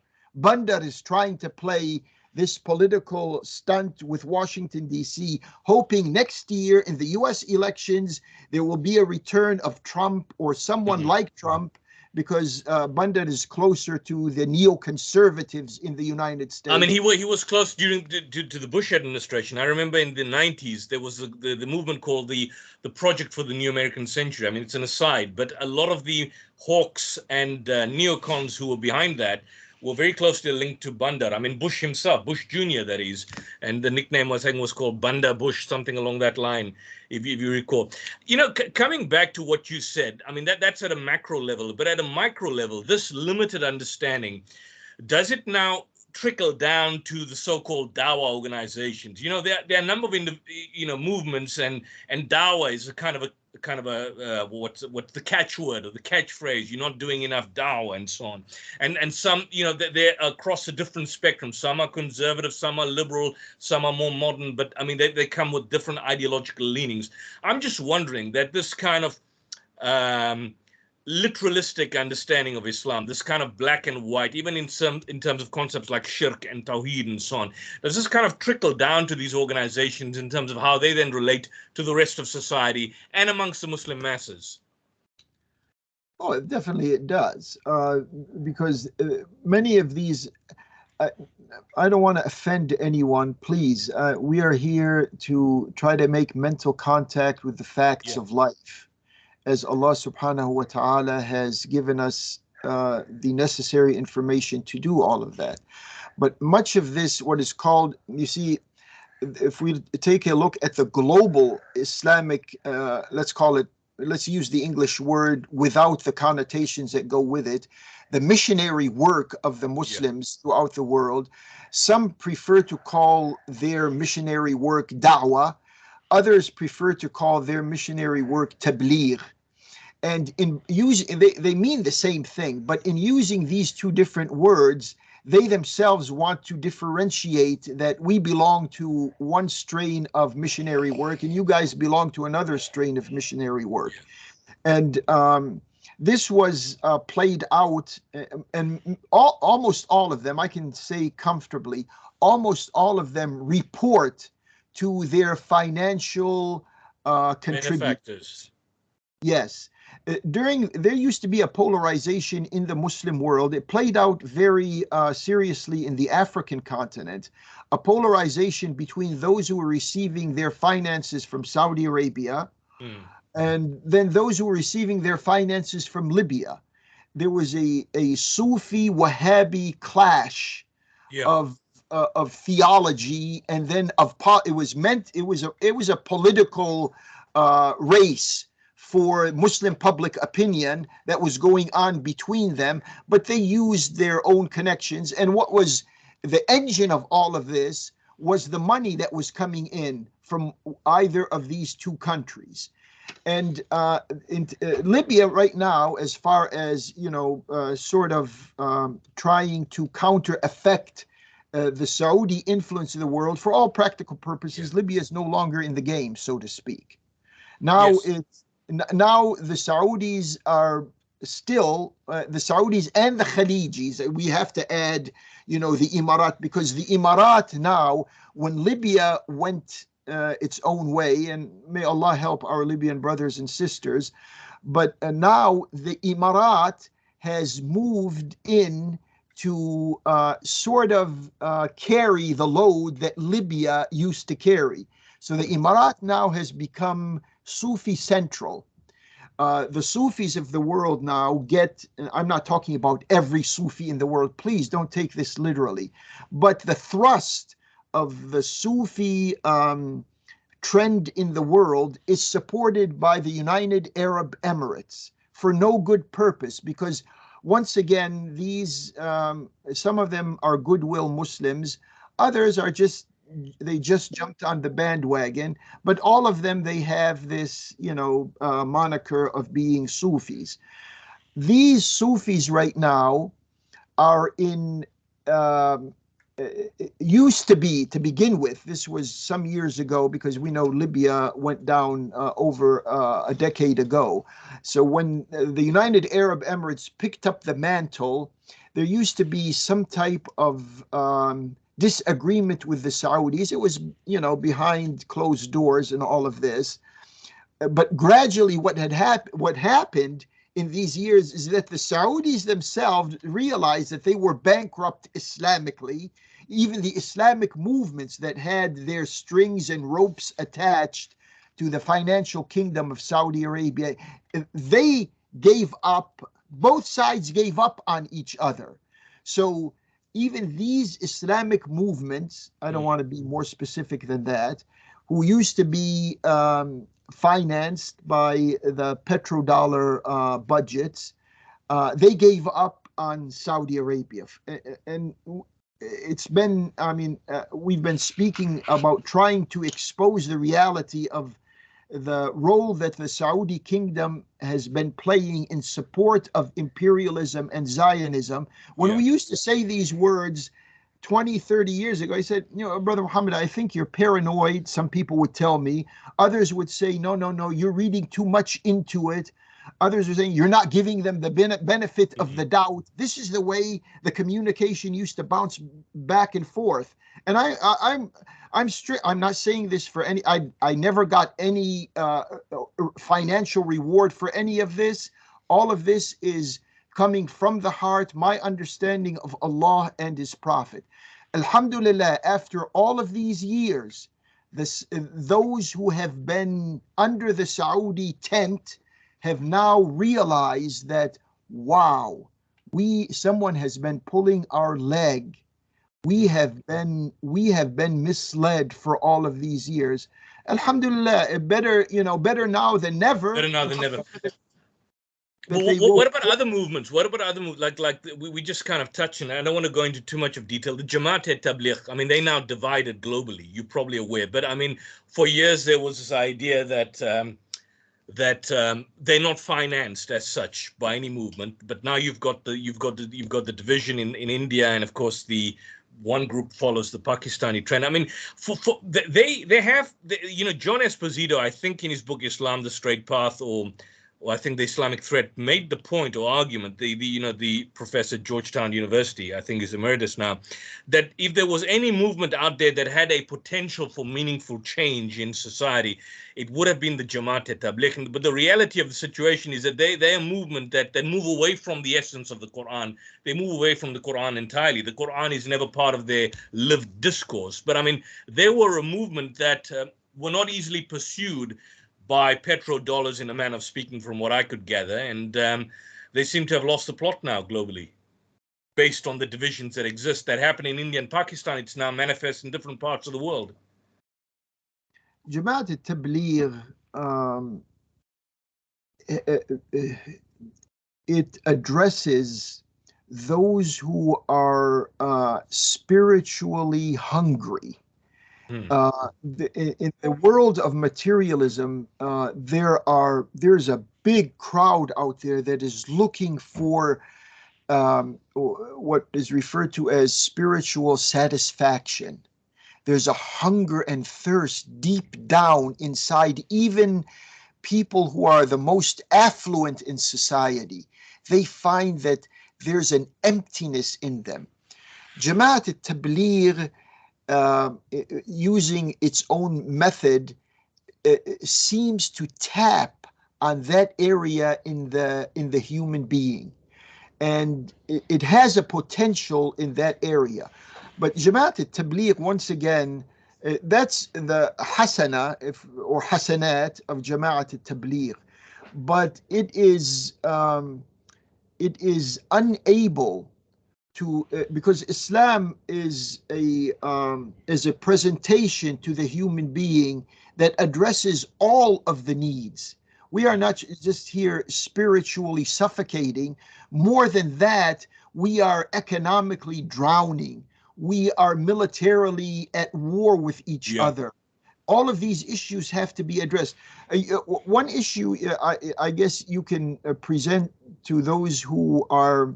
Speaker 2: is trying to play this political stunt with Washington, D.C., hoping next year in the U.S. elections, there will be a return of Trump or someone like Trump, because Bandar is closer to the neoconservatives in the United States.
Speaker 1: I mean, he was close during to the Bush administration. I remember in the 90s, there was the movement called the Project for the New American Century. I mean, it's an aside, but a lot of the hawks and neocons who were behind that were very closely linked to Bandar. I mean, Bush himself, Bush Jr., that is, and the nickname I think was called Bandar Bush, something along that line, if you recall. You know, coming back to what you said, I mean, that's at a macro level, but at a micro level, this limited understanding, does it now trickle down to the so-called Dawah organizations? You know, there are a number of movements, and Dawah is a kind of a what's the catchword or the catchphrase? You're not doing enough Dawah and so on. And some, you know, they're across a different spectrum. Some are conservative, some are liberal, some are more modern. But I mean, they come with different ideological leanings. I'm just wondering that this kind of literalistic understanding of Islam, this kind of black and white, even in terms of concepts like shirk and tawheed and so on, does this kind of trickle down to these organizations in terms of how they then relate to the rest of society and amongst the Muslim masses?
Speaker 2: Oh, definitely it does, because many of these, I don't want to offend anyone, please. We are here to try to make mental contact with the facts of life, as Allah subhanahu wa ta'ala has given us the necessary information to do all of that. But much of this, what is called, you see, if we take a look at the global Islamic, let's use the English word without the connotations that go with it, the missionary work of the Muslims throughout the world, some prefer to call their missionary work da'wah, others prefer to call their missionary work tabligh. And in using, they mean the same thing, but in using these two different words, they themselves want to differentiate that we belong to one strain of missionary work and you guys belong to another strain of missionary work. And this was played out, and almost all of them, I can say comfortably, almost all of them report to their financial contributors. Yes. There used to be a polarization in the Muslim world. It played out very seriously in the African continent, a polarization between those who were receiving their finances from Saudi Arabia and then those who were receiving their finances from Libya. There was a Sufi Wahhabi clash of theology, and then it was a political race for Muslim public opinion that was going on between them, but they used their own connections. And what was the engine of all of this was the money that was coming in from either of these two countries. And in Libya right now, as far as, trying to counter effect the Saudi influence in the world, for all practical purposes, Libya is no longer in the game, so to speak. Now Now the Saudis are still, the Saudis and the Khalijis, we have to add, the Emirat, because the Emirat now, when Libya went its own way, and may Allah help our Libyan brothers and sisters, but now the Emirat has moved in to carry the load that Libya used to carry. So the Emirat now has become Sufi central. The Sufis of the world now I'm not talking about every Sufi in the world, please don't take this literally, but the thrust of the Sufi trend in the world is supported by the United Arab Emirates for no good purpose, because once again, these, some of them are goodwill Muslims, others are they just jumped on the bandwagon, but all of them, they have this, moniker of being Sufis. These Sufis right now are in, used to be, to begin with, this was some years ago, because we know Libya went down over a decade ago. So when the United Arab Emirates picked up the mantle, there used to be some type of disagreement with the Saudis. It was, behind closed doors and all of this. But gradually what happened in these years is that the Saudis themselves realized that they were bankrupt Islamically. Even the Islamic movements that had their strings and ropes attached to the financial kingdom of Saudi Arabia, they gave up, both sides gave up on each other. So even these Islamic movements, I don't want to be more specific than that, who used to be financed by the petrodollar budgets, they gave up on Saudi Arabia. And it's been, we've been speaking about trying to expose the reality of the role that the Saudi kingdom has been playing in support of imperialism and Zionism. When we used to say these words 20, 30 years ago, I said, Brother Muhammad, I think you're paranoid. Some people would tell me. Others would say, no, you're reading too much into it. Others are saying you're not giving them the benefit of the doubt. This is the way the communication used to bounce back and forth. And I'm strict. I'm not saying this for any. I never got any financial reward for any of this. All of this is coming from the heart. My understanding of Allah and His Prophet. Alhamdulillah. After all of these years, those who have been under the Saudi tent have now realized that, wow, someone has been pulling our leg. We have been misled for all of these years. Alhamdulillah, better now than never.
Speaker 1: Better now than never. What about other movements? What about other movements? Like we just kind of touched on it. I don't want to go into too much of detail. The Jamaat-e-Tabligh, they now divided globally. You're probably aware. But for years there was this idea that they're not financed as such by any movement. But now you've got the division in India, and of course the one group follows the Pakistani trend. They have John Esposito, I think in his book Islam: The Straight Path, or I think The Islamic Threat, made the point or argument, the professor at Georgetown University, I think is emeritus now, that if there was any movement out there that had a potential for meaningful change in society, it would have been the Jamaat-e-Tabligh. But the reality of the situation is that they're a movement that move away from the essence of the Qur'an. They move away from the Qur'an entirely. The Qur'an is never part of their lived discourse. But they were a movement that were not easily pursued by petrodollars, in a manner of speaking, from what I could gather. And they seem to have lost the plot now globally, based on the divisions that exist, that happen in India and Pakistan. It's now manifest in different parts of the world.
Speaker 2: Jamaat-e-Tabligh, it addresses those who are spiritually hungry. In the world of materialism, there's a big crowd out there that is looking for what is referred to as spiritual satisfaction. There's a hunger and thirst deep down inside even people who are the most affluent in society. They find that there's an emptiness in them. Jamaat-e-Tabligh, using its own method, seems to tap on that area in the human being, and it has a potential in that area. But Jamaat-e-Tabligh, once again, that's the hasana or hasanat of Jamaat-e-Tabligh, but it is unable to, because Islam is a presentation to the human being that addresses all of the needs. We are not just here spiritually suffocating. More than that, we are economically drowning. We are militarily at war with each other. All of these issues have to be addressed. One issue I guess you can present to those who are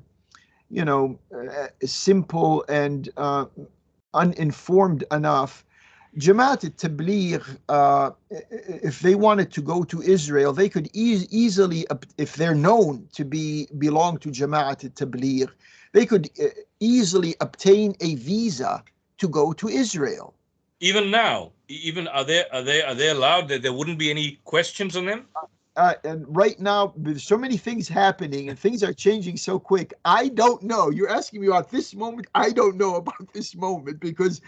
Speaker 2: simple and uninformed enough. Jamaat-e-Tabligh, if they wanted to go to Israel, they could easily, if they're known to belong to Jamaat-e-Tabligh, they could easily obtain a visa to go to Israel.
Speaker 1: Even now, are they allowed? That there wouldn't be any questions on them?
Speaker 2: And right now, there's so many things happening and things are changing so quick. I don't know. You're asking me about this moment. I don't know about this moment because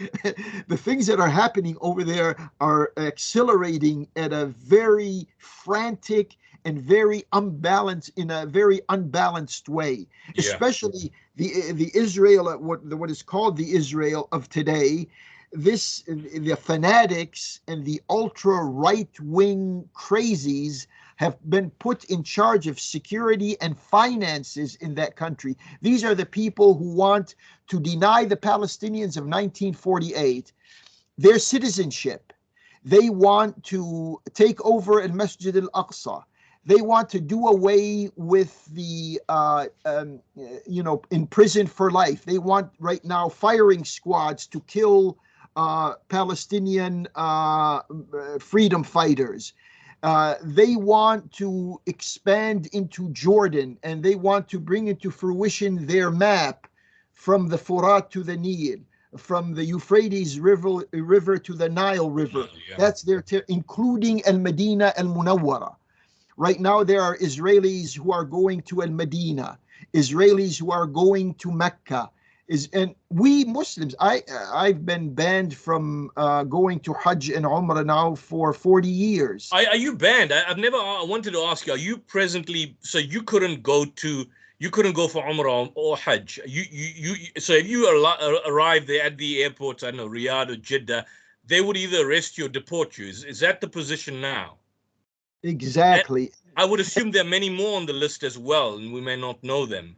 Speaker 2: the things that are happening over there are accelerating at a very frantic and very unbalanced way, especially the Israel, what is called the Israel of today, the fanatics and the ultra right-wing crazies have been put in charge of security and finances in that country. These are the people who want to deny the Palestinians of 1948 their citizenship. They want to take over Al Masjid Al Aqsa. They want to do away with the, in prison for life. They want right now firing squads to kill Palestinian freedom fighters. They want to expand into Jordan, and they want to bring into fruition their map from the Furat to the Nile, from the Euphrates river to the Nile River.
Speaker 1: Yeah.
Speaker 2: That's their including Al-Madinah Al-Munawwara. Right now, there are Israelis who are going to Al-Madinah, Israelis who are going to Mecca. And we Muslims, I've been banned from going to Hajj and Umrah now for 40 years.
Speaker 1: Are you banned? I wanted to ask you, are you presently, so you couldn't go for Umrah or Hajj. So if you arrive there at the airport, I don't know, Riyadh or Jeddah, they would either arrest you or deport you. Is that the position now?
Speaker 2: Exactly.
Speaker 1: And I would assume there are many more on the list as well, and we may not know them.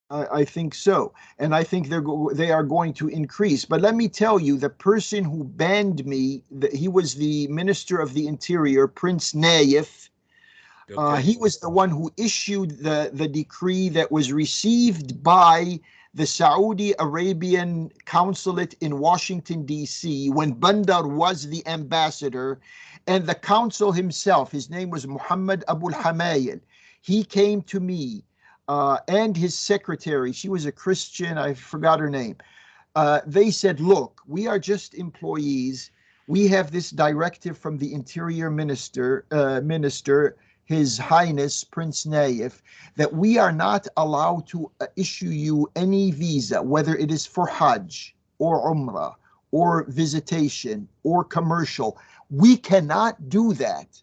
Speaker 2: I think so. And I think they are going to increase. But let me tell you, the person who banned me, he was the Minister of the Interior, Prince Nayef. Okay. He was the one who issued the decree that was received by the Saudi Arabian consulate in Washington, D.C., when Bandar was the ambassador, and the consul himself, his name was Muhammad Abul Hamayel. He came to me and his secretary. She was a Christian. I forgot her name. They said, look, we are just employees. We have this directive from the Interior Minister, His Highness Prince Nayef, that we are not allowed to issue you any visa, whether it is for Hajj or Umrah or visitation or commercial. We cannot do that.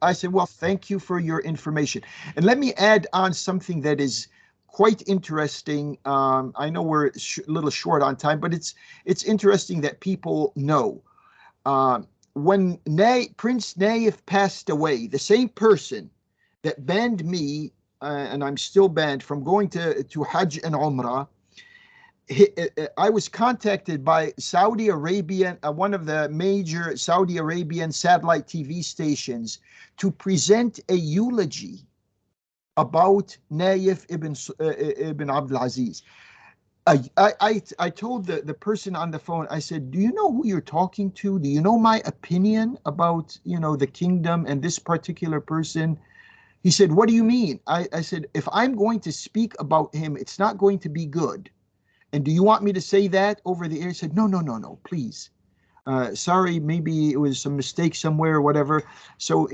Speaker 2: I said, well, thank you for your information. And let me add on something that is quite interesting. I know we're a little short on time, but it's interesting that people know. When Prince Nayef passed away, the same person that banned me, and I'm still banned from going to Hajj and Umrah, I was contacted by Saudi Arabian, one of the major Saudi Arabian satellite TV stations, to present a eulogy about Nayef ibn Abdul Aziz. I told the person on the phone, I said, do you know who you're talking to? Do you know my opinion about, the kingdom and this particular person? He said, what do you mean? I said, if I'm going to speak about him, it's not going to be good. And do you want me to say that over the air? He said, no, please. Sorry, maybe it was some mistake somewhere or whatever. So,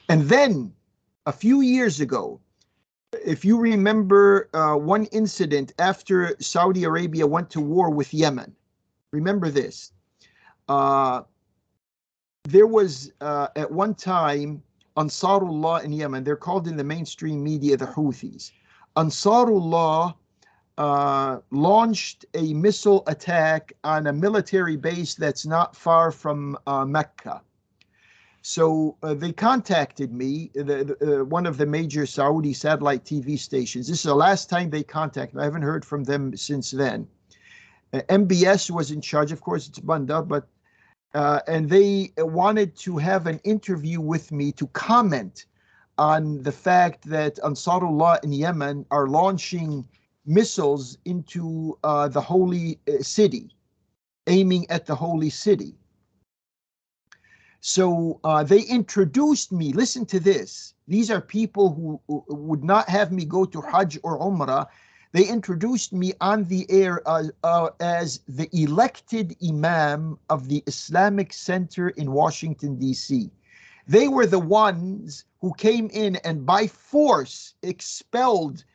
Speaker 2: and then a few years ago, if you remember one incident after Saudi Arabia went to war with Yemen, remember this. There was at one time Ansarullah in Yemen. They're called in the mainstream media the Houthis. Ansarullah launched a missile attack on a military base that's not far from Mecca. So they contacted me, one of the major Saudi satellite TV stations. This is the last time they contacted me. I haven't heard from them since then. MBS was in charge, of course, it's Banda, but and they wanted to have an interview with me to comment on the fact that Ansarullah in Yemen are launching missiles into the holy city, aiming at the holy city. So they introduced me. Listen to this. These are people who would not have me go to Hajj or Umrah. They introduced me on the air as the elected Imam of the Islamic Center in Washington, D.C. They were the ones who came in and by force expelled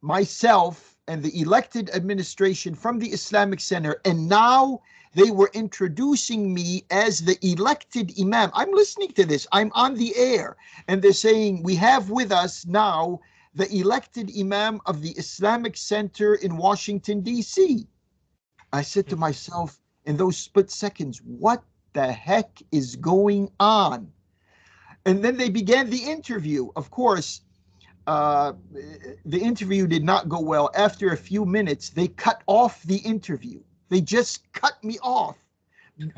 Speaker 2: myself and the elected administration from the Islamic Center, and now they were introducing me as the elected Imam. I'm listening to this. I'm on the air, and they're saying, we have with us now the elected Imam of the Islamic Center in Washington, D.C. I said to myself in those split seconds, what the heck is going on? And then they began the interview. Of course, the interview did not go well. After a few minutes, they cut off the interview. They just cut me off.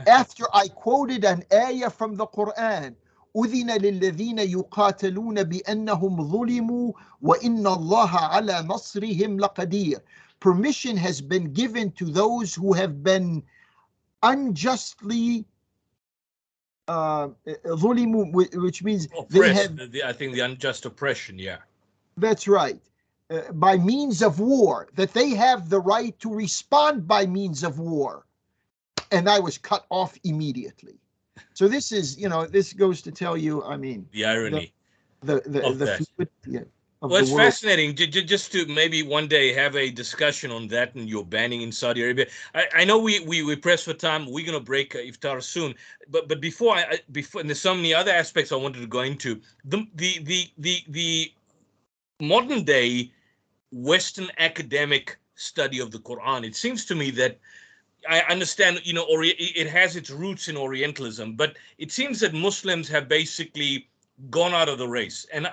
Speaker 2: After I quoted an ayah from the Qur'an, أذن للذين يقاتلون بأنهم ظلموا وإن الله على نصرهم لقدير. Permission has been given to those who have been unjustly ظلموا, which means
Speaker 1: oppressed. I think the unjust oppression, yeah.
Speaker 2: That's right. By means of war, that they have the right to respond by means of war. And I was cut off immediately. So this is, this goes to tell you, I mean,
Speaker 1: the irony
Speaker 2: of
Speaker 1: it's fascinating just to maybe one day have a discussion on that and your banning in Saudi Arabia. I know we press for time. We're going to break iftar soon, but before and there's so many other aspects I wanted to go into. The modern day Western academic study of the Quran. It seems to me that I understand, it has its roots in Orientalism, but it seems that Muslims have basically gone out of the race. And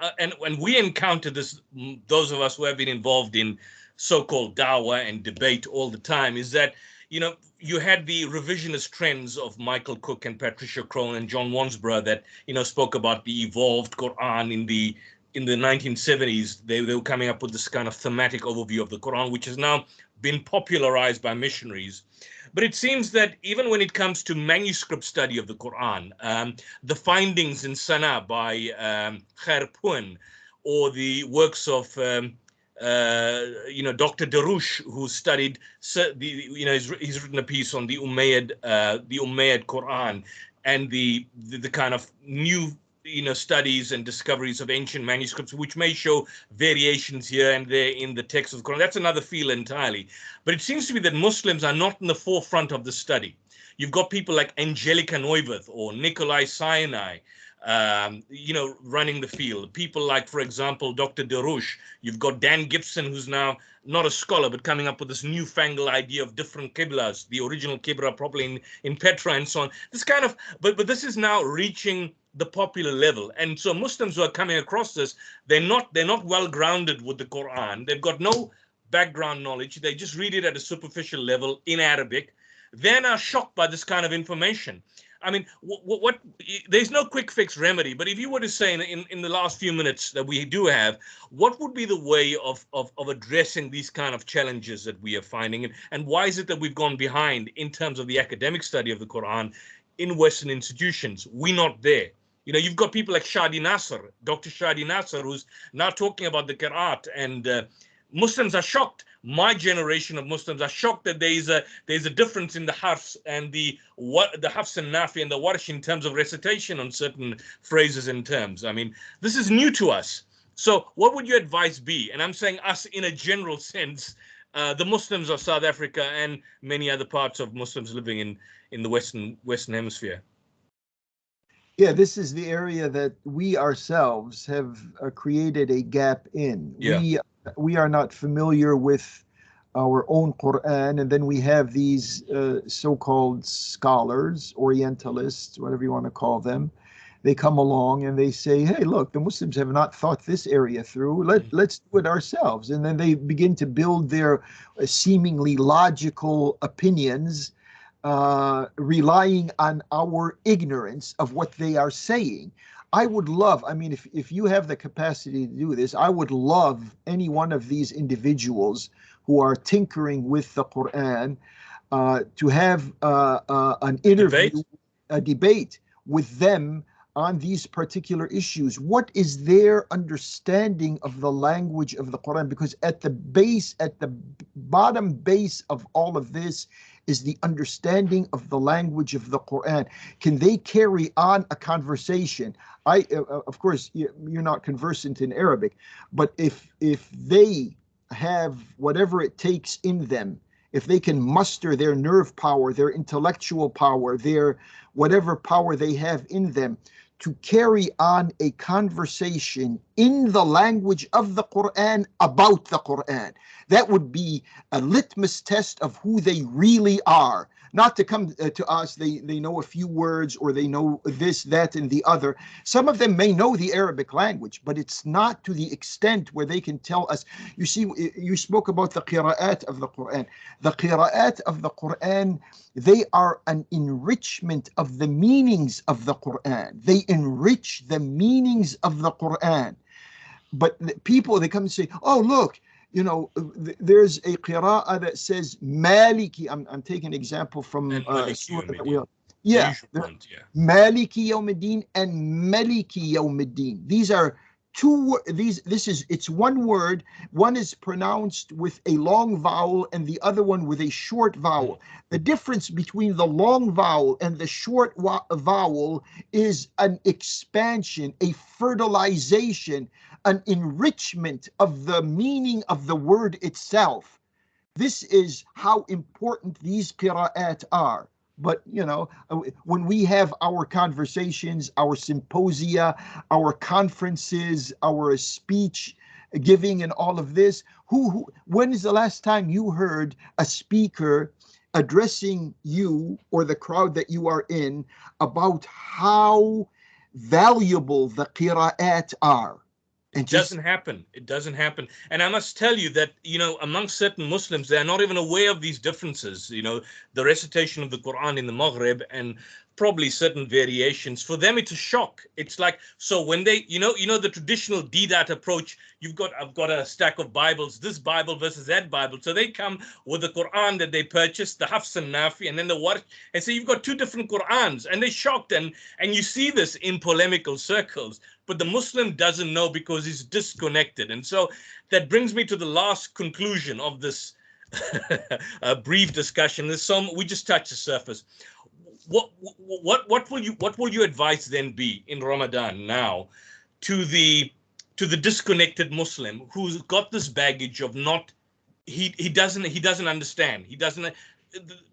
Speaker 1: we encounter this, those of us who have been involved in so-called dawah and debate all the time, is that, you had the revisionist trends of Michael Cook and Patricia Crone and John Wansborough that, spoke about the evolved Quran in the 1970s. They were coming up with this kind of thematic overview of the Quran, which has now been popularized by missionaries. But it seems that even when it comes to manuscript study of the Quran, the findings in Sana by Khair Pun, or the works of Dr. Darush, who studied he's written a piece on the Umayyad Quran and the kind of new studies and discoveries of ancient manuscripts, which may show variations here and there in the text of the Quran. That's another field entirely. But it seems to be that Muslims are not in the forefront of the study. You've got people like Angelica Neuwirth or Nikolai Sinai, running the field. People like, for example, Dr. Darush. You've got Dan Gibson, who's now not a scholar, but coming up with this newfangled idea of different qiblas, the original qibla probably in Petra and so on. This kind of, but this is now reaching the popular level. And so Muslims who are coming across this, they're not well grounded with the Quran. They've got no background knowledge. They just read it at a superficial level in Arabic. They're now shocked by this kind of information. I mean, what there's no quick fix remedy, but if you were to say in the last few minutes that we do have, what would be the way of addressing these kind of challenges that we are finding? And why is it that we've gone behind in terms of the academic study of the Quran in Western institutions? We're not there. You've got people like Shadi Nasser, Dr. Shadi Nasser, who's now talking about the Qur'an, and Muslims are shocked. My generation of Muslims are shocked that there's a difference in the harfs and the hafs and nafi and the warsh in terms of recitation on certain phrases and terms. I mean, this is new to us. So what would your advice be? And I'm saying us in a general sense, the Muslims of South Africa and many other parts of Muslims living in the Western Hemisphere.
Speaker 2: Yeah, this is the area that we ourselves have created a gap in.
Speaker 1: Yeah.
Speaker 2: We are not familiar with our own Quran, and then we have these so-called scholars, Orientalists, whatever you want to call them. They come along and they say, hey, look, the Muslims have not thought this area through. Let's do it ourselves. And then they begin to build their seemingly logical opinions, relying on our ignorance of what they are saying. I would love, if you have the capacity to do this, I would love any one of these individuals who are tinkering with the Quran to have an interview, a debate with them on these particular issues. What is their understanding of the language of the Quran? Because at the bottom base of all of this is the understanding of the language of the Quran. Can they carry on a conversation? Of course, you're not conversant in Arabic, but if they have whatever it takes in them, if they can muster their nerve power, their intellectual power, their whatever power they have in them, to carry on a conversation in the language of the Qur'an about the Qur'an. That would be a litmus test of who they really are. Not to come to us, they know a few words, or they know this, that, and the other. Some of them may know the Arabic language, but it's not to the extent where they can tell us. You see, you spoke about the qira'at of the Qur'an. The qira'at of the Qur'an, they are an enrichment of the meanings of the Qur'an. They enrich the meanings of the Qur'an. But people, they come and say, oh, look, you know, there's a qira'ah that says Maliki. I'm taking an example from surah that we are. Yeah, Maliki Yawmiddin and Maliki Yawmiddin. These are it's one word. One is pronounced with a long vowel and the other one with a short vowel. The difference between the long vowel and the short vowel is an expansion, a fertilization, an enrichment of the meaning of the word itself. This is how important these qira'at are. But, you know, when we have our conversations, our symposia, our conferences, our speech giving and all of this, when is the last time you heard a speaker addressing you or the crowd that you are in about how valuable the qira'at are?
Speaker 1: It doesn't happen. It doesn't happen. And I must tell you that, you know, amongst certain Muslims, they are not even aware of these differences. You know, the recitation of the Quran in the Maghrib and probably certain variations. For them, it's a shock. It's like, so when they, you know, the traditional Didat approach, I've got a stack of Bibles, this Bible versus that Bible. So they come with the Quran that they purchased, the Hafs and Nafi, and then the Warsh, and so you've got two different Qurans, and they're shocked. And you see this in polemical circles. But the Muslim doesn't know because he's disconnected. And so that brings me to the last conclusion of this brief discussion. We just touched the surface. What will your advice then be in Ramadan now to the disconnected Muslim who's got this baggage of he doesn't understand. He doesn't.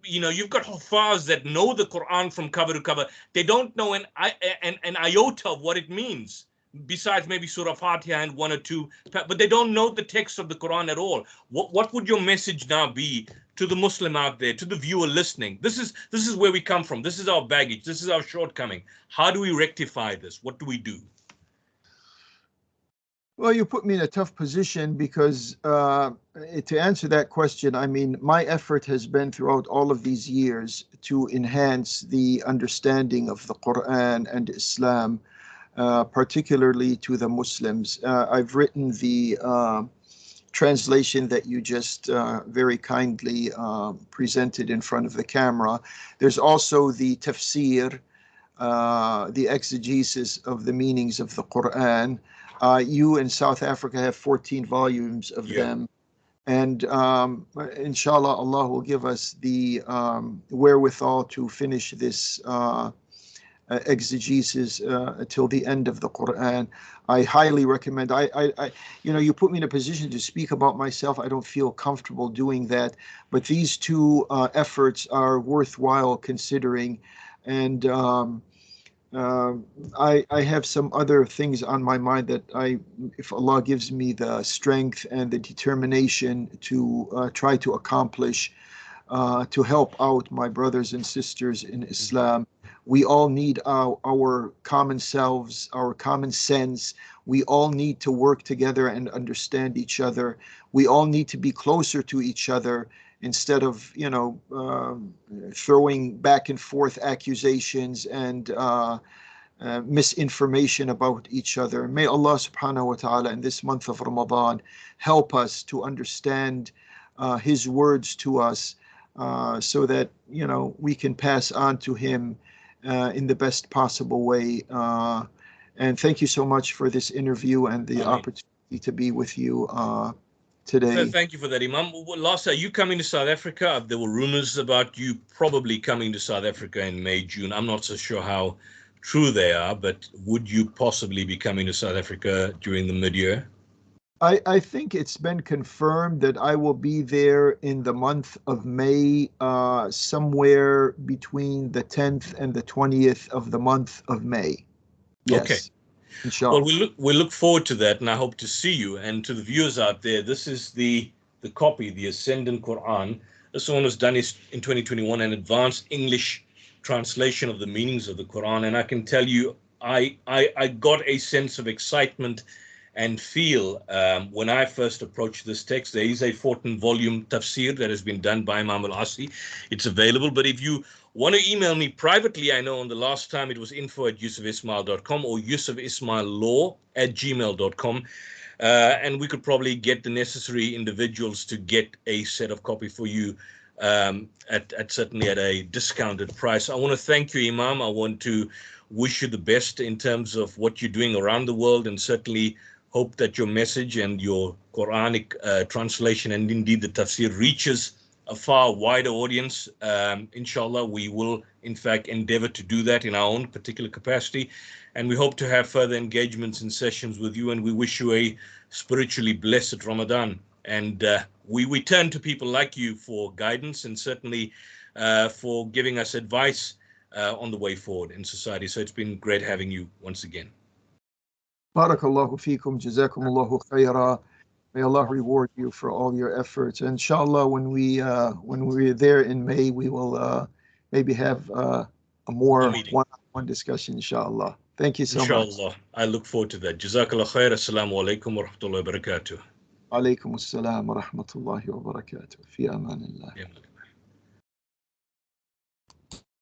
Speaker 1: You know, you've got Hufaz that know the Quran from cover to cover. They don't know an iota of what it means, besides maybe Surah Fatiha and one or two, but they don't know the text of the Quran at all. What would your message now be to the Muslim out there, to the viewer listening? This is where we come from. This is our baggage. This is our shortcoming. How do we rectify this? What do we do?
Speaker 2: Well, you put me in a tough position because to answer that question, I mean, my effort has been throughout all of these years to enhance the understanding of the Quran and Islam, particularly to the Muslims. I've written the translation that you just very kindly presented in front of the camera. There's also the tafsir, the exegesis of the meanings of the Quran. You in South Africa have 14 volumes of them. And inshallah, Allah will give us the wherewithal to finish this exegesis till the end of the Quran. I highly recommend. You know, you put me in a position to speak about myself. I don't feel comfortable doing that, but these two efforts are worthwhile considering. And I have some other things on my mind that if Allah gives me the strength and the determination to try to accomplish, to help out my brothers and sisters in Islam. We all need our common selves, our common sense. We all need to work together and understand each other. We all need to be closer to each other instead of, you know, throwing back and forth accusations and misinformation about each other. May Allah subhanahu wa ta'ala in this month of Ramadan help us to understand His words to us so that, you know, we can pass on to Him in the best possible way. And thank you so much for this interview and the opportunity to be with you today.
Speaker 1: So thank you for that, Imam. Last, are you coming to South Africa? There were rumors about you probably coming to South Africa in May, June. I'm not so sure how true they are, but would you possibly be coming to South Africa during the mid-year?
Speaker 2: I think it's been confirmed that I will be there in the month of May, somewhere between the 10th and the 20th of the month of May.
Speaker 1: Okay.
Speaker 2: Yes, inshallah.
Speaker 1: Well, we look forward to that, and I hope to see you. And to the viewers out there, this is the copy, the Ascendant Quran. This one was done in 2021, an advanced English translation of the meanings of the Quran. And I can tell you, I got a sense of excitement and feel when I first approached this text. There is a 14-volume tafsir that has been done by Imam Al Asi. It's available, but if you want to email me privately, I know on the last time it was info@yusufismail.com or yusufismaillaw@gmail.com. And we could probably get the necessary individuals to get a set of copy for you at certainly at a discounted price. I want to thank you, Imam. I want to wish you the best in terms of what you're doing around the world, and certainly hope that your message and your Quranic translation and indeed the tafsir reaches a far wider audience. Inshallah, we will in fact endeavor to do that in our own particular capacity. And we hope to have further engagements and sessions with you. And we wish you a spiritually blessed Ramadan. And we turn to people like you for guidance and certainly for giving us advice on the way forward in society. So it's been great having you once again.
Speaker 2: Barakallahu feekum, jazakumullahu khaira. May Allah reward you for all your efforts. Inshallah, when we're there in May, we will maybe have a more one-on-one discussion, inshallah. Thank you so much.
Speaker 1: Inshallah. I look forward to that. Jazakallah khair. Assalamu alaikum wa rahmatullahi wa barakatuh.
Speaker 2: Alaykum assalam wa rahmatullahi wa barakatuh. Fi amanillah.